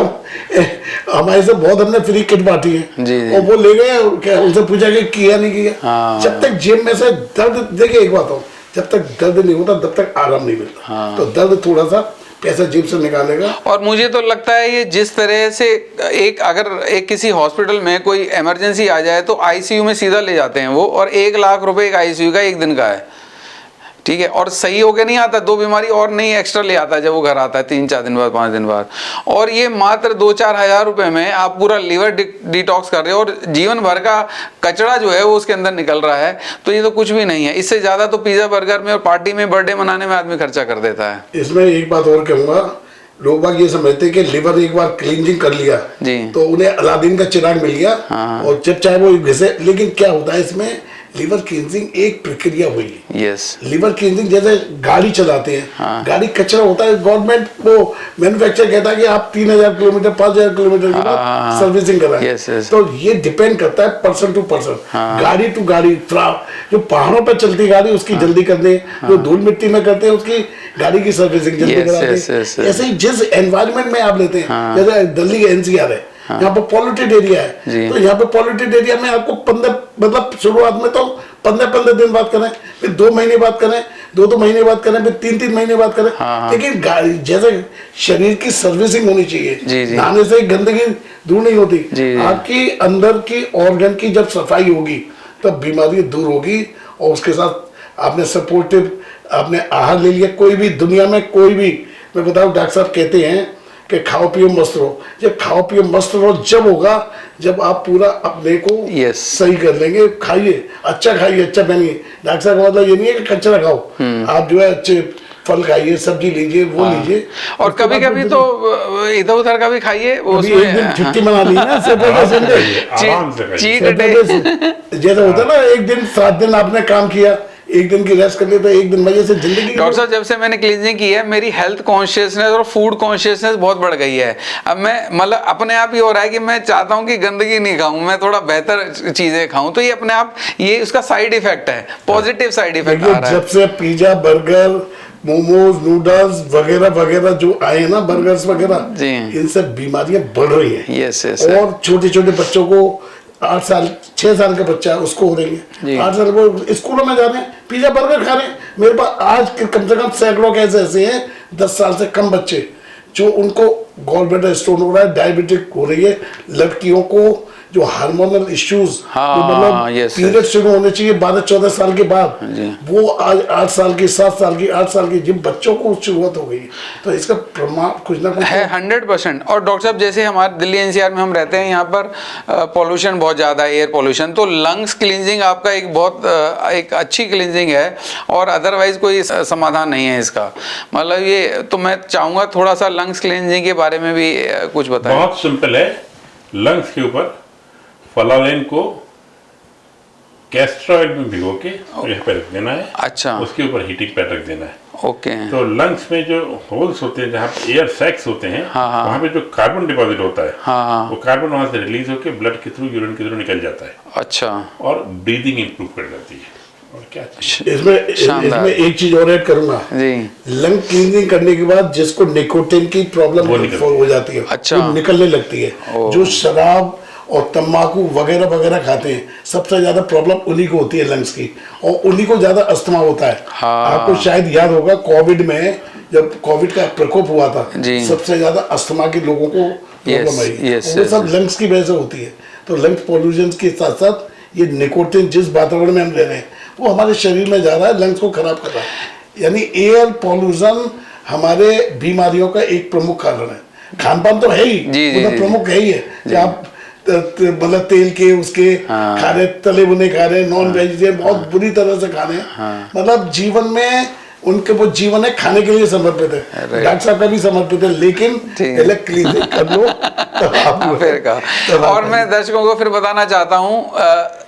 हमारे से बहुत हमने फ्री किट बांटी है और वो ले गए, क्या उनसे पूछा कि किया नहीं किया। जब तक जेब में से दर्द, देखिए एक बात हो, जब तक दर्द नहीं होता तब तक आराम नहीं मिलता। तो दर्द थोड़ा सा पैसा जेब से निकालेगा। और मुझे तो लगता है ये जिस तरह से अगर किसी हॉस्पिटल में कोई इमरजेंसी आ जाए तो आईसीयू में सीधा ले जाते हैं वो, और 1 लाख रुपए एक आईसीयू का एक दिन का है, ठीक है, और सही होके नहीं आता, 2 बीमारी और नहीं एक्स्ट्रा ले आता है जब वो घर आता है 3-4 दिन बाद 5 दिन बाद। और ये मात्र 2-4 हज़ार रुपए में आप पूरा लीवर डिटॉक्स कर रहे हो और जीवन भर का कचरा जो है वो उसके अंदर निकल रहा है। तो ये तो कुछ भी नहीं है, इससे ज्यादा तो पिज्जा बर्गर में और पार्टी में बर्थडे मनाने में आदमी खर्चा कर देता है। इसमें एक बात और कहूंगा, लोग बाग ये समझते हैं कि लिवर एक बार क्लींजिंग कर लिया जी तो उन्हें अलादीन का चिराग मिल गया और जब चाहे वो घिसे। लेकिन क्या होता है इसमें, लिवर क्लींजिंग एक प्रक्रिया हुई है। यस, लिवर क्लींजिंग जैसे गाड़ी चलाते हैं, गाड़ी कचरा होता है, गवर्नमेंट वो मैन्युफैक्चर कहता है कि आप 3,000 किलोमीटर 5,000 किलोमीटर के बाद सर्विसिंग कराएं। तो ये डिपेंड करता है पर्सन टू पर्सन, गाड़ी टू गाड़ी। जो पहाड़ों पर चलती गाड़ी उसकी जल्दी कर दे, जो धूल मिट्टी में करते हैं उसकी गाड़ी की सर्विसिंग जल्दी कराते हैं। ऐसे ही जिस एनवायरमेंट में आप लेते हैं, जैसे दिल्ली का NCR है, यहाँ पर पॉल्यूटेड एरिया है, तो यहाँ पे पॉल्यूटेड एरिया में आपको 15 मतलब शुरुआत में तो 15 दिन बाद करें, फिर 2 महीने बाद करें, 2 महीने बाद करें, फिर 3 महीने बाद करें। लेकिन जैसे शरीर की सर्विसिंग होनी चाहिए, नहाने से गंदगी दूर नहीं होती। आपकी अंदर की ऑर्गन की जब सफाई होगी तब बीमारी दूर होगी। और उसके साथ आपने सपोर्टिव आपने आहार ले लिया। कोई भी दुनिया में कोई भी, मैं बताऊं डॉक्टर साहब कहते हैं कि खाओ पियो मस्त रहो। जब खाओ पियो मस्त रहो जब होगा जब आप पूरा अपने को सही कर लेंगे। खाइए, अच्छा पहनिए। डॉक्टर साहब का मतलब ये नहीं है कि कचरा खाओ, आप जो है अच्छे फल खाइए, सब्जी लीजिए, वो लीजिए। और कभी कभी तो इधर उधर का भी खाइए, एक दिन छुट्टी मना ली ना, चीट डे जैसा होता है ना, एक दिन 7 दिन आपने काम किया, एक दिन की रेस्ट कर लेते, एक दिन मजे से जिंदगी। डॉक्टर साहब जब से मैंने क्लींजिंग की है मेरी हेल्थ कॉन्शियसनेस और फूड कॉन्शियसनेस बहुत बढ़ गई है। अब मैं मतलब अपने आप ही हो रहा है कि मैं चाहता हूं कि गंदगी नहीं खाऊं, मैं थोड़ा बेहतर चीजें खाऊं। तो ये अपने आप ये उसका साइड इफेक्ट है, पॉजिटिव साइड इफेक्ट आ रहा है। जब से पिज्जा बर्गर मोमोज नूडल्स वगैरह वगैरह जो आए ना, बर्गर्स वगैरह, इनसे बीमारियां बढ़ रही हैं। यस। और छोटे छोटे बच्चों को 8 साल 6 साल का बच्चा है उसको हो रही है, 8 साल वो स्कूलों में जा रहे हैं पिज्जा बर्गर खा रहे हैं। मेरे पास आज कम से कम सैकड़ों कैसे ऐसे हैं 10 साल से कम बच्चे जो उनको गॉलब्लैडर स्टोन हो रहा है, डायबिटिक हो रही है। लड़कियों को जो हार्मोनल इश्यूज मतलब पीरियड शुरू होने चाहिए 12-14 साल के बाद, वो आज 8 साल की 7 साल की 8 साल की जिन बच्चों को शुरुआत हो गई। तो इसका प्रमाण कुछ ना कुछ है 100%। और डॉक्टर साहब जैसे हमारे दिल्ली NCR में हम रहते हैं, यहाँ पर पॉल्यूशन बहुत ज़्यादा है, एयर पॉल्यूशन। तो लंग्स क्लींजिंग आपका एक बहुत एक अच्छी क्लींजिंग है और अदरवाइज कोई समाधान नहीं है इसका। मतलब ये तो मैं चाहूँगा थोड़ा सा लंग्स क्लींजिंग के बारे में भी कुछ बताएं। बहुत सिंपल है। लंग्स के ऊपर फलालेन को कैस्टर ऑयल में भिगो के यहाँ पे रख देना है। अच्छा, उसके ऊपर हीटिंग पैड रख देना है। ओके। तो लंग्स में जो होल्स होते हैं, जहाँ एयर सैक्स होते हैं, हाँ। वहाँ पे जो कार्बन डिपॉजिट होता है, हाँ। वो कार्बन वहाँ से रिलीज होकर ब्लड के थ्रू, यूरिन के थ्रू निकल जाता है अच्छा। और ब्रीदिंग इंप्रूव कर जाती है। और क्या इसमें एक चीज और ऐड करूंगा जी। लंग क्लीनिंग करने के बाद जिसको निकोटिन की प्रॉब्लम हो जाती है, अच्छा। वो निकलने लगती है। जो शराब और तंबाकू वगैरह वगैरह खाते हैं, सबसे ज्यादा प्रॉब्लम उन्हीं को होती है लंग्स की, और उन्हीं को ज्यादा अस्थमा होता है। हाँ। आपको शायद याद होगा कोविड में, जब कोविड का प्रकोप हुआ था, सबसे ज्यादा अस्थमा के लोगों को प्रॉब्लम आई, वो सब लंग्स की वजह से होती है। तो लंग्स पॉल्यूशन के साथ साथ ये निकोटिन जिस वातावरण में हम रह रहे हैं, वो हमारे शरीर में जा रहा है, लंग्स को खराब कर रहा है। यानी एयर पॉल्यूशन हमारे बीमारियों का एक प्रमुख कारण है। खान पान तो है ही, वो तो प्रमुख है ही है कि आप मतलब तेल के उसके खा रहे, तले भुने खा रहे, नॉन वेजिटेरियन बहुत बुरी तरह से खा रहे हैं। मतलब जीवन में उनके वो जीवन है खाने के लिए समर्पित है। डॉक्टर साहब का भी समर्पित है, लेकिन पहले क्लीनिंग कर लो तब फिर कहा। और मैं दर्शकों को फिर बताना चाहता हूँ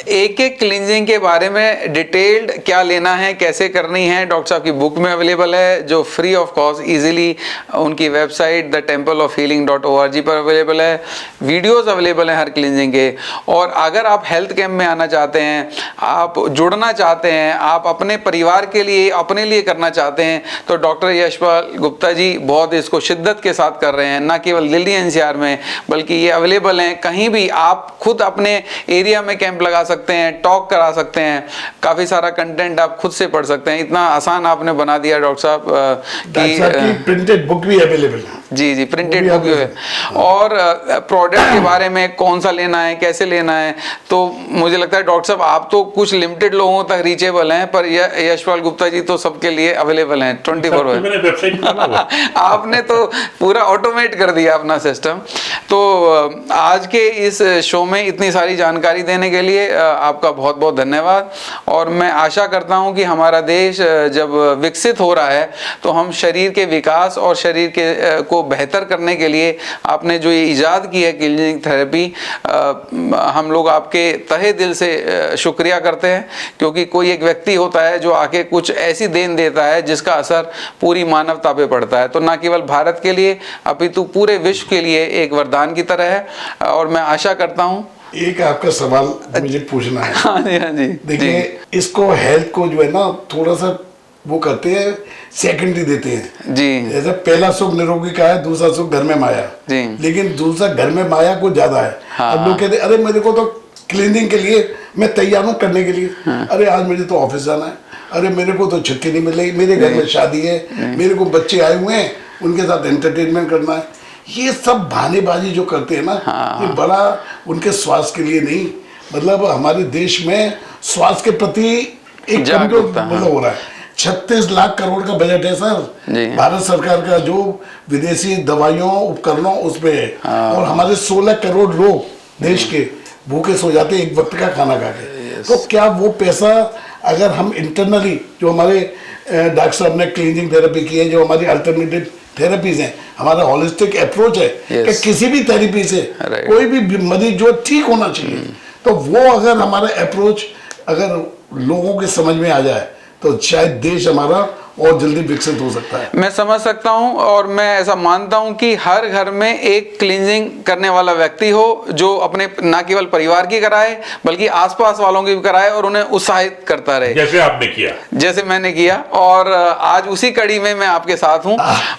एक एक क्लींजिंग के बारे में डिटेल्ड क्या लेना है, कैसे करनी है, डॉक्टर साहब की बुक में अवेलेबल है, जो फ्री ऑफ कॉस्ट इजीली उनकी वेबसाइट theTempleofHealing.org पर अवेलेबल है। वीडियोस अवेलेबल हैं हर क्लींजिंग के। और अगर आप हेल्थ कैंप में आना चाहते हैं, आप जुड़ना चाहते हैं, आप अपने परिवार के लिए, अपने लिए करना चाहते हैं, तो डॉक्टर यशपाल गुप्ता जी बहुत इसको शिद्दत के साथ कर रहे हैं। ना केवल दिल्ली एनसीआर में, बल्कि ये अवेलेबल हैं कहीं भी। आप खुद अपने एरिया में कैंप लगा सकते हैं, टॉक करा सकते हैं, काफ़ी सारा कंटेंट आप खुद से पढ़ सकते हैं। इतना आसान आपने बना दिया डॉक्टर साहब की प्रिंटेड बुक भी अवेलेबल है। जी, प्रिंटेड बुक है। और प्रोडक्ट के बारे में कौन सा लेना है, कैसे लेना है, तो मुझे लगता है डॉक्टर साहब आप तो कुछ लिमिटेड लोगों तक रीचेबल हैं, पर यशपाल गुप्ता जी तो सबके लिए अवेलेबल हैं 24/7। आपने तो पूरा ऑटोमेट कर दिया अपना सिस्टम। तो आज के इस शो में इतनी सारी जानकारी देने के लिए आपका बहुत बहुत धन्यवाद। और मैं आशा करता हूं कि हमारा देश जब विकसित हो रहा है, तो हम शरीर के विकास और शरीर के को बेहतर करने के लिए आपने जो ये इजाद की है क्लीनिंग थेरेपी, हम लोग आपके तहे दिल से शुक्रिया करते हैं। क्योंकि कोई एक व्यक्ति होता है जो आके कुछ ऐसी देन देता है जिसका असर पूरी मानवता पे पड़ता है, तो ना केवल भारत के लिए अपितु पूरे विश्व के लिए एक वरदान की तरह है। और मैं आशा करता हूं एक आपका सवाल मुझे पूछना है। हाँ जी। देखिए, इसको हेल्थ को जो है ना थोड़ा सा वो करते हैं, सेकेंडरी देते हैं जी। जैसे पहला सुख निरोगी का है, दूसरा सुख घर में माया जी। लेकिन दूसरा घर में माया को ज्यादा है। हाँ। अब लोग कहते हैं अरे मेरे को तो क्लीनिंग के लिए मैं तैयार हूँ करने के लिए। हाँ। अरे आज मुझे तो ऑफिस जाना है, अरे मेरे को तो छुट्टी नहीं मिलेगी, मेरे घर में शादी है, मेरे को बच्चे आए हुए हैं, उनके साथ एंटरटेनमेंट करना है। ये सब बहानेबाजी जो करते हैं ना, हाँ। ये बड़ा उनके स्वास्थ्य के लिए नहीं, मतलब हमारे देश में स्वास्थ्य के प्रति एक कमजोर मतलब हो रहा है। 36 लाख करोड़ का बजट है सर भारत सरकार का, जो विदेशी दवाइयों उपकरणों उस पे है। हाँ। और हमारे 16 करोड़ लोग देश के भूखे सो जाते हैं एक वक्त का खाना खा के। तो क्या वो पैसा अगर हम इंटरनली जो हमारे डॉक्टर साहब ने क्लीनिंग थेरेपी की है, जो हमारी अल्टरनेटिव थेरेपीज हैं, हमारा होलिस्टिक अप्रोच है कि किसी भी थेरेपी से कोई भी मरीज जो ठीक होना चाहिए, तो वो अगर हमारा अप्रोच अगर लोगों के समझ में आ जाए तो शायद देश हमारा और जल्दी विकसित हो सकता है। मैं समझ सकता हूं और मैं ऐसा मानता हूं कि हर घर में एक क्लींजिंग करने वाला व्यक्ति हो, जो अपने ना केवल परिवार की कराए बल्कि आसपास वालों की भी कराए और उन्हें उत्साहित करता रहे, जैसे आपने किया, जैसे मैंने किया। और आज उसी कड़ी में मैं आपके साथ हूं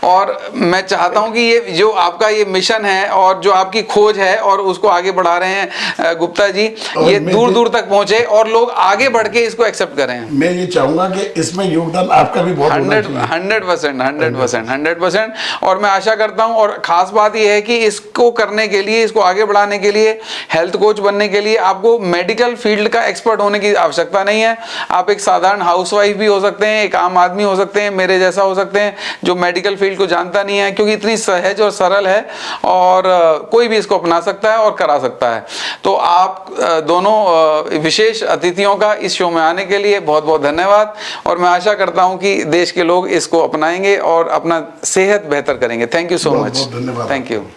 और मैं चाहता हूं कि ये जो आपका ये मिशन है और जो आपकी खोज है और उसको आगे बढ़ा रहे हैं गुप्ता जी, ये दूर दूर तक पहुंचे और लोग आगे बढ़ के इसको एक्सेप्ट करें। मैं ये चाहूंगा कि इसमें योगदान आपका भी 100%। और मैं आशा करता हूं, और खास बात यह है कि इसको करने के लिए, इसको आगे बढ़ाने के लिए, हेल्थ कोच बनने के लिए आपको मेडिकल फील्ड का एक्सपर्ट होने की आवश्यकता नहीं है। आप एक साधारण हाउसवाइफ भी हो सकते हैं, एक आम आदमी हो सकते हैं, मेरे जैसा हो सकते हैं, जो मेडिकल फील्ड को जानता नहीं है, क्योंकि इतनी सहज और सरल है और कोई भी इसको अपना सकता है और करा सकता है। तो आप दोनों विशेष अतिथियों का इस शो में आने के लिए बहुत बहुत धन्यवाद। और मैं आशा करता हूं कि देश के लोग इसको अपनाएंगे और अपना सेहत बेहतर करेंगे। Thank you so much. धन्यवाद। Thank you.